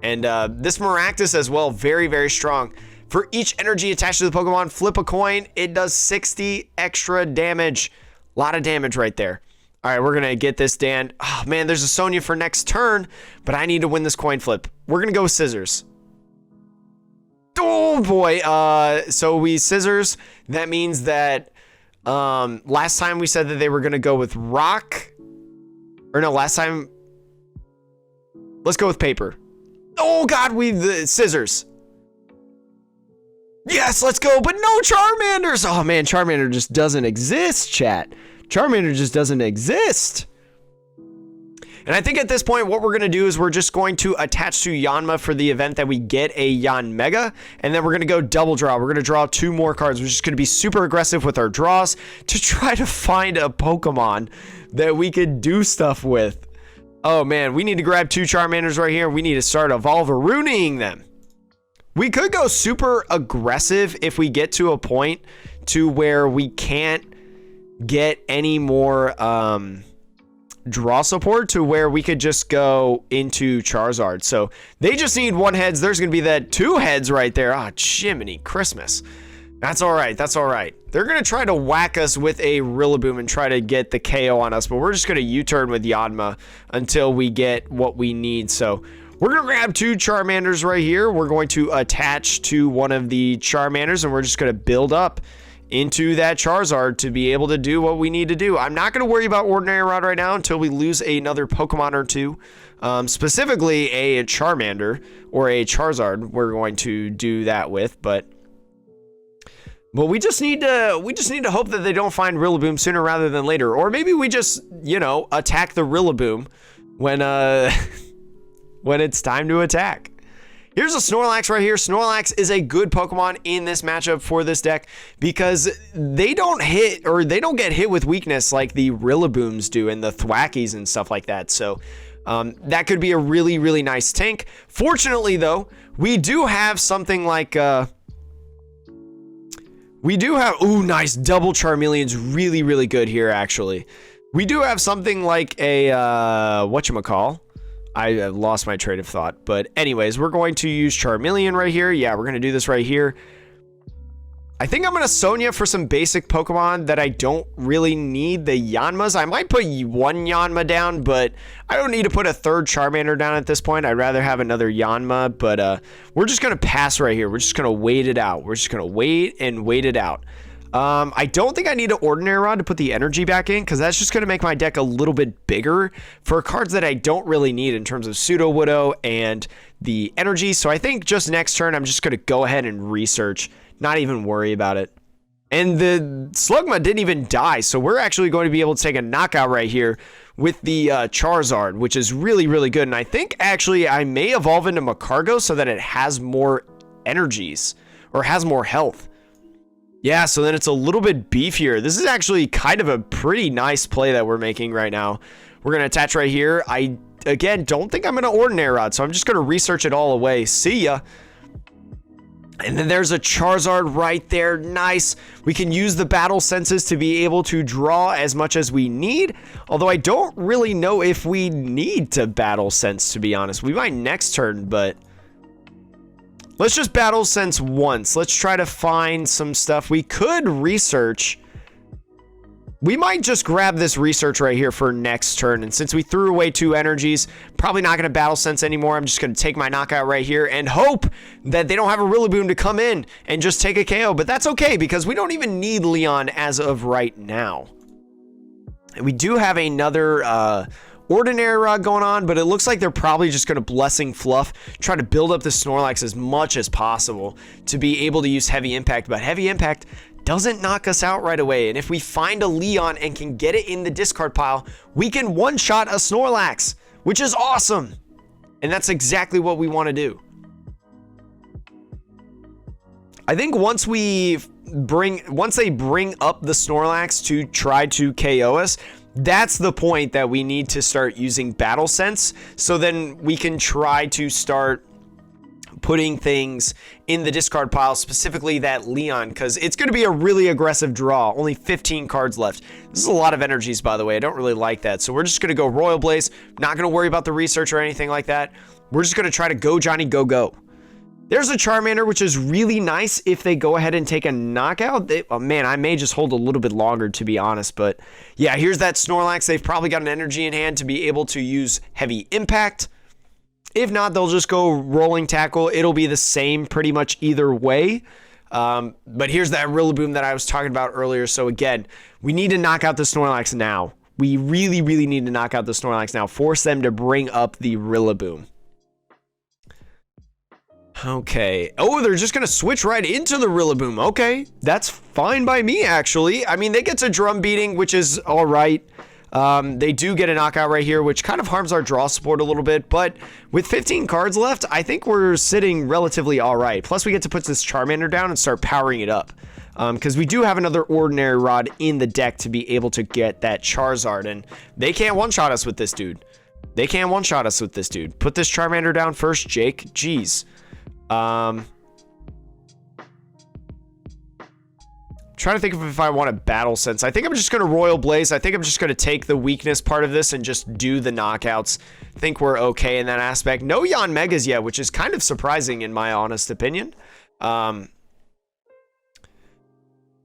And this Maractus as well, very, very strong. For each energy attached to the Pokemon, flip a coin. It does 60 extra damage. A lot of damage right there. All right, we're going to get this, Dan. Oh, man, there's a Sonya for next turn, but I need to win this coin flip. We're going to go with Scissors. Oh, boy. So we Scissors. That means that last time we said that they were going to go with Rock. Or no, last time. Let's go with Paper. Oh, God, the Scissors. Yes, let's go. But no Charmanders. Oh, man, Charmander just doesn't exist, chat. Charmander just doesn't exist. And I think at this point, what we're going to do is we're just going to attach to Yanma for the event that we get a Yanmega. And then we're going to go double draw. We're going to draw 2 more cards. We're just going to be super aggressive with our draws to try to find a Pokemon that we could do stuff with. Oh, man, we need to grab 2 Charmanders right here. We need to start Evolvarooning them. We could go super aggressive if we get to a point to where we can't get any more draw support, to where we could just go into Charizard. So they just need 1 heads. There's going to be that 2 heads right there. Ah, Jiminy Christmas. That's all right. That's all right. They're going to try to whack us with a Rillaboom and try to get the KO on us, but we're just going to U-turn with Yanma until we get what we need. So we're going to grab 2 Charmanders right here. We're going to attach to one of the Charmanders, and we're just going to build up into that Charizard to be able to do what we need to do. I'm not going to worry about Ordinary Rod right now until we lose another Pokemon or 2. Specifically a Charmander or a Charizard we're going to do that with, but we just need to hope that they don't find Rillaboom sooner rather than later. Or maybe we just, you know, attack the Rillaboom when when it's time to attack. Here's a Snorlax right here. Snorlax is a good Pokemon in this matchup for this deck because they don't hit, or they don't get hit with weakness like the Rillabooms do and the Thwackies and stuff like that. So that could be a really, really nice tank. Fortunately, though, we do have something like ooh, nice double Charmeleon's really, really good here, actually. We do have something like a whatchamacall. I lost my train of thought. But anyways, we're going to use Charmeleon right here. Yeah, we're going to do this right here. I think I'm going to Sonya for some basic Pokemon that I don't really need the Yanmas. I might put 1 Yanma down, but I don't need to put a 3rd Charmander down at this point. I'd rather have another Yanma, but we're just going to pass right here. We're just going to wait it out. We're just going to wait and wait it out. I don't think I need an Ordinary Rod to put the energy back in, because that's just going to make my deck a little bit bigger for cards that I don't really need in terms of Pseudo-Widow and the energy. So I think just next turn, I'm just going to go ahead and research, not even worry about it. And the Slugma didn't even die, so we're actually going to be able to take a knockout right here with the Charizard, which is really, really good. And I think actually I may evolve into Macargo so that it has more energies, or has more health. Yeah, so then it's a little bit beefier. This is actually kind of a pretty nice play that we're making right now. We're going to attach right here. I, again, don't think I'm going to Ordinary Rod, so I'm just going to research it all away. See ya. And then there's a Charizard right there. Nice. We can use the battle senses to be able to draw as much as we need. Although I don't really know if we need to battle sense, to be honest. We might next turn, but Let's just battle sense once. Let's try to find some stuff. We could research. We might just grab this research right here for next turn. And since we threw away 2 energies, probably not going to battle sense anymore. I'm just going to take my knockout right here and hope that they don't have a Rillaboom to come in and just take a KO. But that's okay because we don't even need Leon as of right now. And we do have another Ordinary Rod going on, but it looks like they're probably just going to Blessing Fluff, try to build up the Snorlax as much as possible to be able to use Heavy Impact. But Heavy Impact doesn't knock us out right away. And if we find a Leon and can get it in the discard pile, we can one-shot a Snorlax, which is awesome. And that's exactly what we want to do. I think once they bring up the Snorlax to try to KO us, that's the point that we need to start using Battle Sense. So then we can try to start putting things in the discard pile, specifically that Leon, because it's going to be a really aggressive draw. Only 15 cards left. This is a lot of energies, by the way. I don't really like that. So we're just going to go Royal Blaze. Not going to worry about the research or anything like that. We're just going to try to go Johnny, go, go. There's a Charmander, which is really nice if they go ahead and take a knockout. Oh man, I may just hold a little bit longer, to be honest. But yeah, here's that Snorlax. They've probably got an energy in hand to be able to use Heavy Impact. If not, they'll just go Rolling Tackle. It'll be the same pretty much either way. But here's that Rillaboom that I was talking about earlier. So again, we need to knock out the Snorlax now. We really, really need to knock out the Snorlax now. Force them to bring up the Rillaboom. Okay. Oh, they're just going to switch right into the Rillaboom. Okay. That's fine by me, actually. I mean, they get to Drum Beating, which is all right. They do get a knockout right here, which kind of harms our draw support a little bit. But with 15 cards left, I think we're sitting relatively all right. Plus, we get to put this Charmander down and start powering it up. Because we do have another Ordinary Rod in the deck to be able to get that Charizard. And they can't one-shot us with this dude. They can't one-shot us with this dude. Put this Charmander down first, Jake. Jeez. Trying to think of if I want to Battle Sense. I think I'm just going to Royal Blaze. I think I'm just going to take the weakness part of this and just do the knockouts. I think we're okay in that aspect. No Yon Megas yet, which is kind of surprising in my honest opinion. But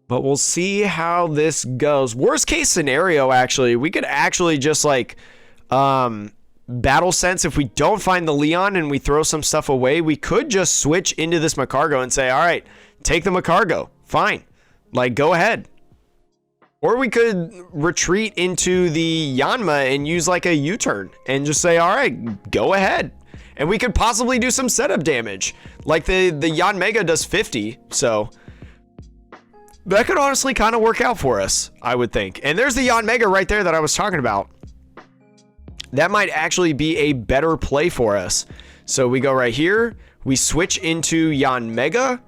we'll see how this goes. Worst case scenario, actually, we could actually just like Battle Sense. If we don't find the Leon and we throw some stuff away, we could just switch into this Macargo and say, all right, take the Macargo. Fine. Like, go ahead. Or we could retreat into the Yanma and use like a U-turn and just say, all right, go ahead. And we could possibly do some setup damage. Like the Yanmega does 50, so that could honestly kind of work out for us, I would think. And there's the Yanmega right there that I was talking about. That might actually be a better play for us. So we go right here. We switch into Yanmega.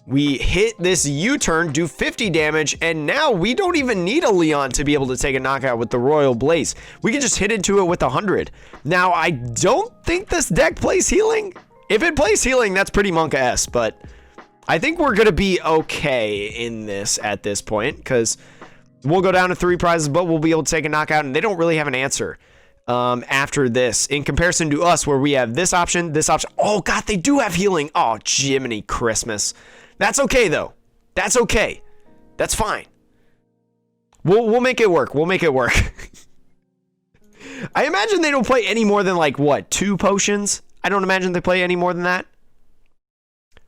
We hit this U-turn, do 50 damage, and now we don't even need a Leon to be able to take a knockout with the Royal Blaze. We can just hit into it with 100. Now, I don't think this deck plays healing. If it plays healing, that's pretty Monka-esque, but I think we're going to be okay in this at this point, because we'll go down to 3 prizes, but we'll be able to take a knockout, and they don't really have an answer after this in comparison to us, where we have this option, this option. Oh, God, they do have healing. Oh, Jiminy Christmas. That's okay, though. That's okay. That's fine. We'll make it work. We'll make it work. I imagine they don't play any more than, like, what, 2 potions? I don't imagine they play any more than that.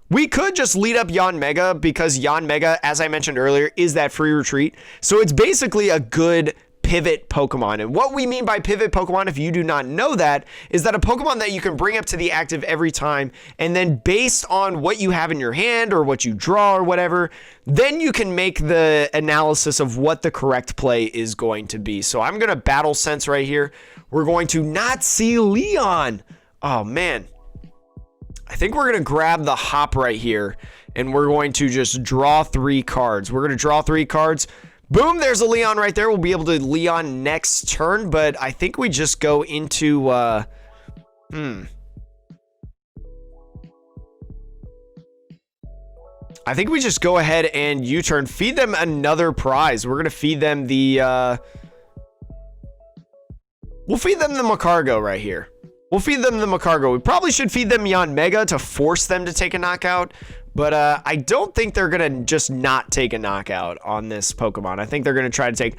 We could just lead up Yanmega because Yanmega, as I mentioned earlier, is that free retreat. So it's basically a good pivot Pokemon. And what we mean by pivot Pokemon, if you do not know that, is that a Pokemon that you can bring up to the active every time, and then based on what you have in your hand or what you draw or whatever, then you can make the analysis of what the correct play is going to be. So I'm going to Battle Sense right here. We're going to not see Leon. Oh, man. I think we're going to grab the hop right here, and we're going to just draw 3 cards. We're going to draw 3 cards. Boom, there's a Leon right there. We'll be able to Leon next turn, but I think we just go into, I think we just go ahead and U-turn. Feed them another prize. We're going to feed them the, we'll feed them the Macargo right here. We'll feed them the Macargo. We probably should feed them Yanmega to force them to take a knockout. But I don't think they're going to just not take a knockout on this Pokemon. I think they're going to try to take...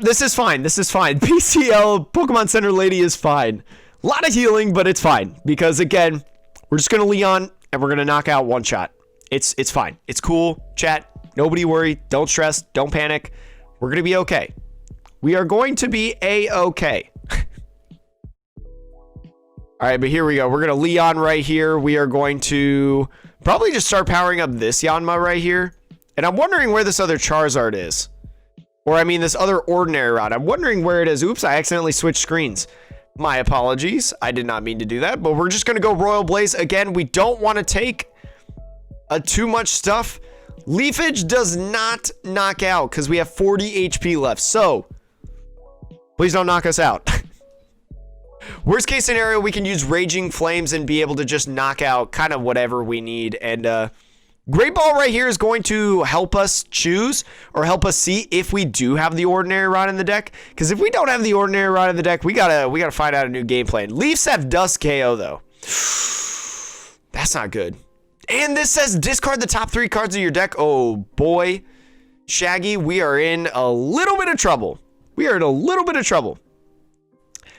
this is fine. This is fine. PCL, Pokemon Center Lady is fine. A lot of healing, but it's fine. Because, again, we're just going to Leon, and we're going to knock out one shot. It's fine. It's cool. Chat, nobody worry. Don't stress. Don't panic. We're going to be okay. We are going to be A-okay. All right, but here we go. We're going to Leon right here. We are going to probably just start powering up this Yanma right here. And I'm wondering where this other Charizard is. Or, I mean, this other ordinary route. I'm wondering where it is. Oops, I accidentally switched screens. My apologies. I did not mean to do that. But we're just going to go Royal Blaze. Again, we don't want to take too much stuff. Leafage does not knock out because we have 40 HP left. So, please don't knock us out. Worst case scenario, we can use Raging Flames and be able to just knock out kind of whatever we need. And Great Ball right here is going to help us choose or help us see if we do have the Ordinary Rod in the deck. Because if we don't have the Ordinary Rod in the deck, we gotta find out a new game plan. Leafs have Dust KO though. That's not good. And this says discard the top 3 cards of your deck. Oh boy, Shaggy, we are in a little bit of trouble. We are in a little bit of trouble.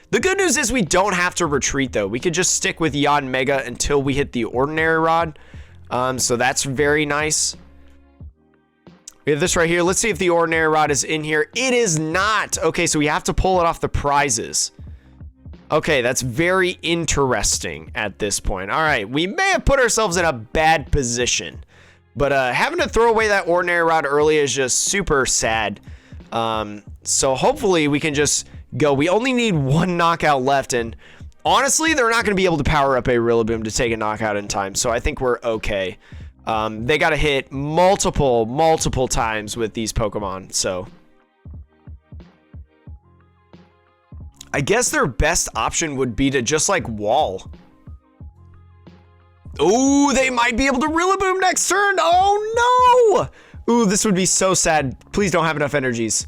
The good news is we don't have to retreat though. We could just stick with Yanmega until we hit the Ordinary Rod. So that's very nice. We have this right here. Let's see if the Ordinary Rod is in here. It is not. Okay, so we have to pull it off the prizes. Okay, that's very interesting at this point. All right, we may have put ourselves in a bad position. But having to throw away that Ordinary Rod early is just super sad. So hopefully we can just go. We only need 1 knockout left, and honestly, they're not going to be able to power up a Rillaboom to take a knockout in time, so I think we're okay. They got to hit multiple times with these Pokemon, so I guess their best option would be to just like wall. Oh, they might be able to Rillaboom next turn. Oh no! Ooh, this would be so sad. Please don't have enough energies.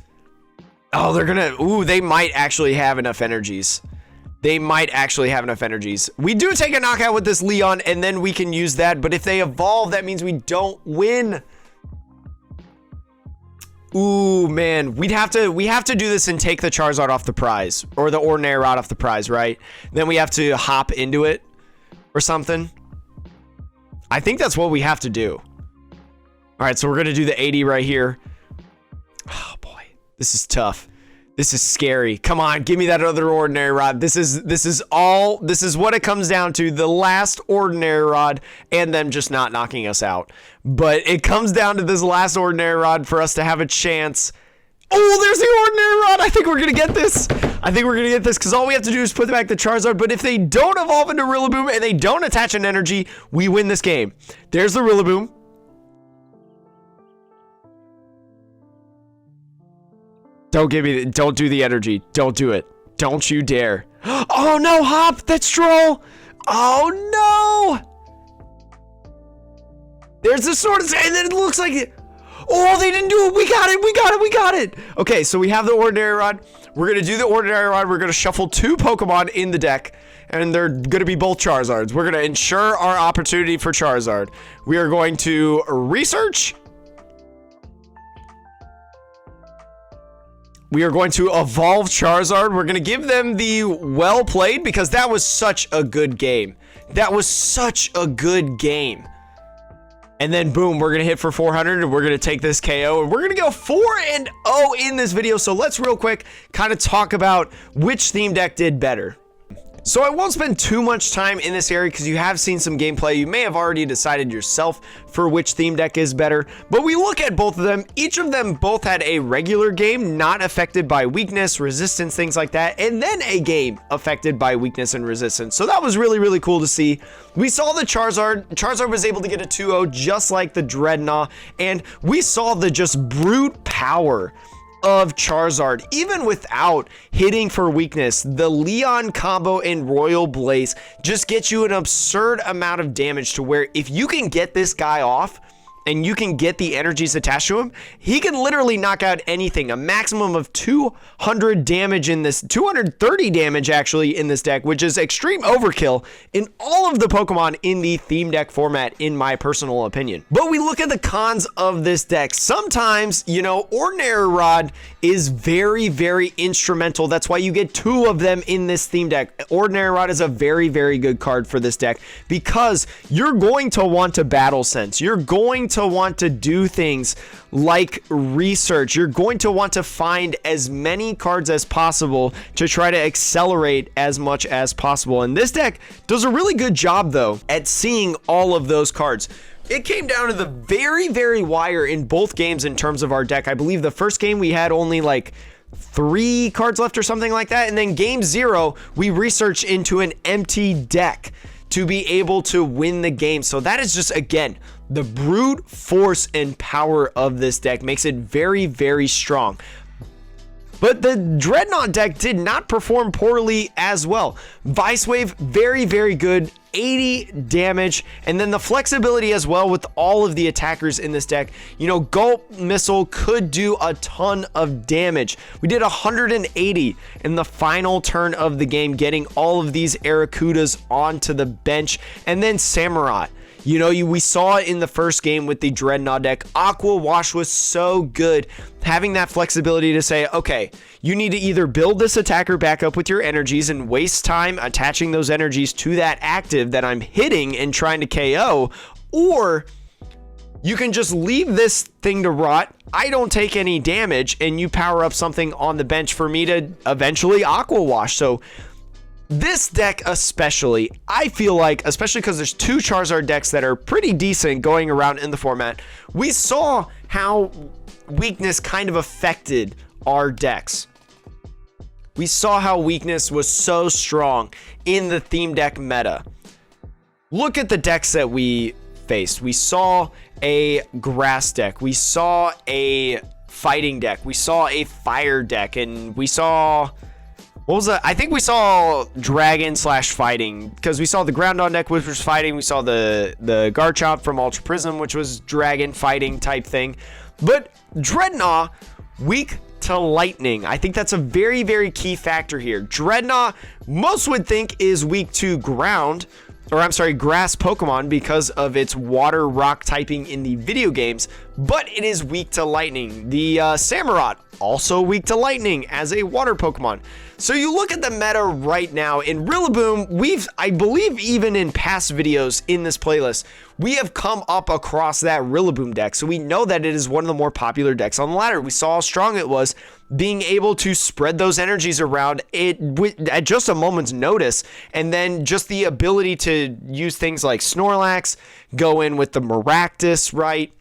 Oh, they're gonna... Ooh, they might actually have enough energies. They might actually have enough energies. We do take a knockout with this Leon, and then we can use that. But if they evolve, that means we don't win. Ooh, man. We have to do this and take the Charizard off the prize. Or the Ordinary Rod off the prize, right? Then we have to hop into it. Or something. I think that's what we have to do. Alright, so we're going to do the 80 right here. Oh, boy. This is tough. This is scary. Come on, give me that other Ordinary Rod. This is what it comes down to. The last Ordinary Rod and them just not knocking us out. But it comes down to this last Ordinary Rod for us to have a chance. Oh, there's the Ordinary Rod. I think we're going to get this. I think we're going to get this because all we have to do is put back the Charizard. But if they don't evolve into Rillaboom and they don't attach an energy, we win this game. There's the Rillaboom. Don't do the energy. Don't do it. Don't you dare. Oh no, Hop, that's Troll. Oh no. There's the sword, and then it looks like it. Oh, they didn't do it. We got it. Okay, so we have the Ordinary Rod. We're going to do the Ordinary Rod. We're going to shuffle 2 Pokemon in the deck, and they're going to be both Charizards. We're going to ensure our opportunity for Charizard. We are going to research. We are going to evolve Charizard. We're going to give them the well played because that was such a good game. That was such a good game. And then boom, we're going to hit for 400 and we're going to take this KO and we're going to go 4-0 in this video. So let's real quick kind of talk about which theme deck did better. So I won't spend too much time in this area because you have seen some gameplay. You may have already decided yourself for which theme deck is better, but we look at both of them. Each of them both had a regular game not affected by weakness, resistance, things like that, and then a game affected by weakness and resistance. So that was really, really cool to see. We saw the Charizard. Charizard was able to get a 2-0 just like the Dreadnaw, and we saw the just brute power of Charizard. Even without hitting for weakness, the Leon combo in Royal Blaze just gets you an absurd amount of damage to where if you can get this guy off and you can get the energies attached to him, he can literally knock out anything. A maximum of 200 damage in this, 230 damage actually in this deck, which is extreme overkill in all of the Pokemon in the theme deck format, in my personal opinion. But we look at the cons of this deck. Sometimes, you know, Ordinary Rod is very, very instrumental. That's why you get 2 of them in this theme deck. Ordinary Rod is a very, very good card for this deck because you're going to want to battle sense. You're going to want to do things like research. You're going to want to find as many cards as possible to try to accelerate as much as possible. And this deck does a really good job, though, at seeing all of those cards. It came down to the very, very wire in both games in terms of our deck. I believe the first game we had only like 3 cards left or something like that. And then game 0, we researched into an empty deck to be able to win the game. So that is just, again, the brute force and power of this deck makes it very, very strong. But the Dreadnaw deck did not perform poorly as well. Vice Wave, very, very good. 80 damage, and then the flexibility as well with all of the attackers in this deck. You know, Gulp Missile could do a ton of damage. We did 180 in the final turn of the game, getting all of these Arrokudas onto the bench. And then Samurott. You know, we saw it in the first game with the Dreadnaw deck. Aqua Wash was so good, having that flexibility to say, okay, you need to either build this attacker back up with your energies and waste time attaching those energies to that active that I'm hitting and trying to KO, or you can just leave this thing to rot. I don't take any damage, and you power up something on the bench for me to eventually Aqua Wash. So this deck especially, I feel like, especially because there's 2 Charizard decks that are pretty decent going around in the format, we saw how weakness kind of affected our decks. We saw how weakness was so strong in the theme deck meta. Look at the decks that we faced. We saw a grass deck. We saw a fighting deck. We saw a fire deck, and we saw... what was that? I think we saw dragon / fighting, because we saw the Groundon deck, which was fighting. We saw the Garchomp from Ultra Prism, which was dragon fighting type thing. But Dreadnaw, weak to lightning. I think that's a very, very key factor here. Dreadnaw, most would think, is weak to ground, or I'm sorry, grass Pokemon because of its water rock typing in the video games, but it is weak to lightning. The Samurott, also weak to lightning as a water Pokemon. So you look at the meta right now in Rillaboom, I believe even in past videos in this playlist, we have come up across that Rillaboom deck. So we know that it is one of the more popular decks on the ladder. We saw how strong it was, being able to spread those energies around at just a moment's notice. And then just the ability to use things like Snorlax, go in with the Maractus, right?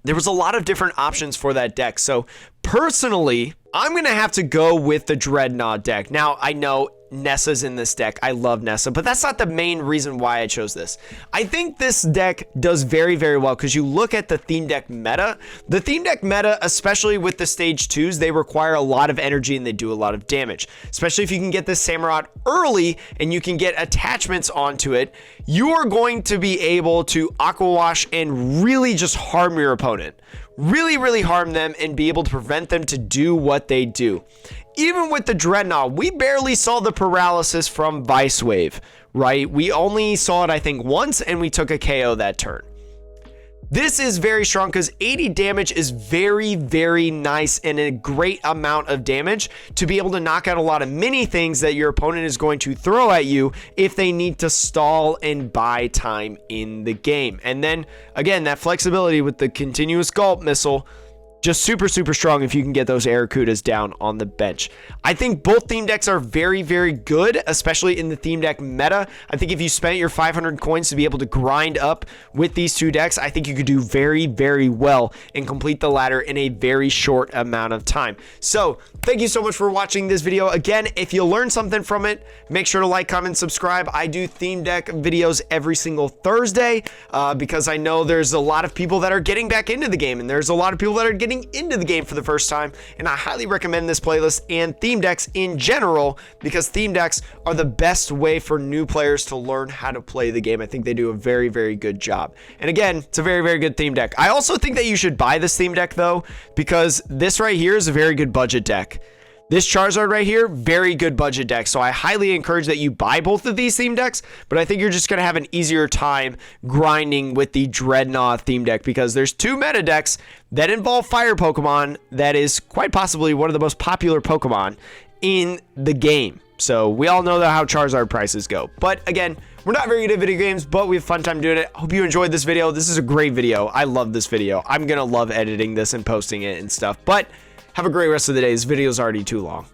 There was a lot of different options for that deck. So personally, I'm going to have to go with the Dreadnaw deck. Now, I know Nessa's in this deck. I love Nessa, but that's not the main reason why I chose this. I think this deck does very, very well because you look at the theme deck meta. The theme deck meta, especially with the stage 2s, they require a lot of energy and they do a lot of damage. Especially if you can get this Samurott early and you can get attachments onto it, you are going to be able to Aqua Wash and really just harm your opponent. Really, really harm them and be able to prevent them to do what they do. Even with the Dreadnaw, we barely saw the paralysis from Vice Wave, right? We only saw it, I think, once, and we took a KO that turn. This is very strong because 80 damage is very, very nice and a great amount of damage to be able to knock out a lot of mini things that your opponent is going to throw at you if they need to stall and buy time in the game. And then, again, that flexibility with the continuous Gulp Missile, just super, super strong if you can get those Arrokudas down on the bench. I think both theme decks are very, very good, especially in the theme deck meta. I think if you spent your 500 coins to be able to grind up with these 2 decks, I think you could do very, very well and complete the ladder in a very short amount of time. So thank you so much for watching this video. Again, if you learned something from it, make sure to like, comment, subscribe. I do theme deck videos every single Thursday because I know there's a lot of people that are getting back into the game, and there's a lot of people that are getting getting into the game for the first time, and I highly recommend this playlist and theme decks in general, because theme decks are the best way for new players to learn how to play the game. I think they do a very, very good job. And again, it's a very, very good theme deck. I also think that you should buy this theme deck though, because this right here is a very good budget deck. This Charizard right here, very good budget deck. So I highly encourage that you buy both of these theme decks, but I think you're just going to have an easier time grinding with the Dreadnaw theme deck, because there's two meta decks that involve fire Pokemon that is quite possibly one of the most popular Pokemon in the game. So we all know how Charizard prices go. But again, we're not very good at video games, but we have a fun time doing it. Hope you enjoyed this video. This is a great video. I love this video. I'm going to love editing this and posting it and stuff. But have a great rest of the day. This video is already too long.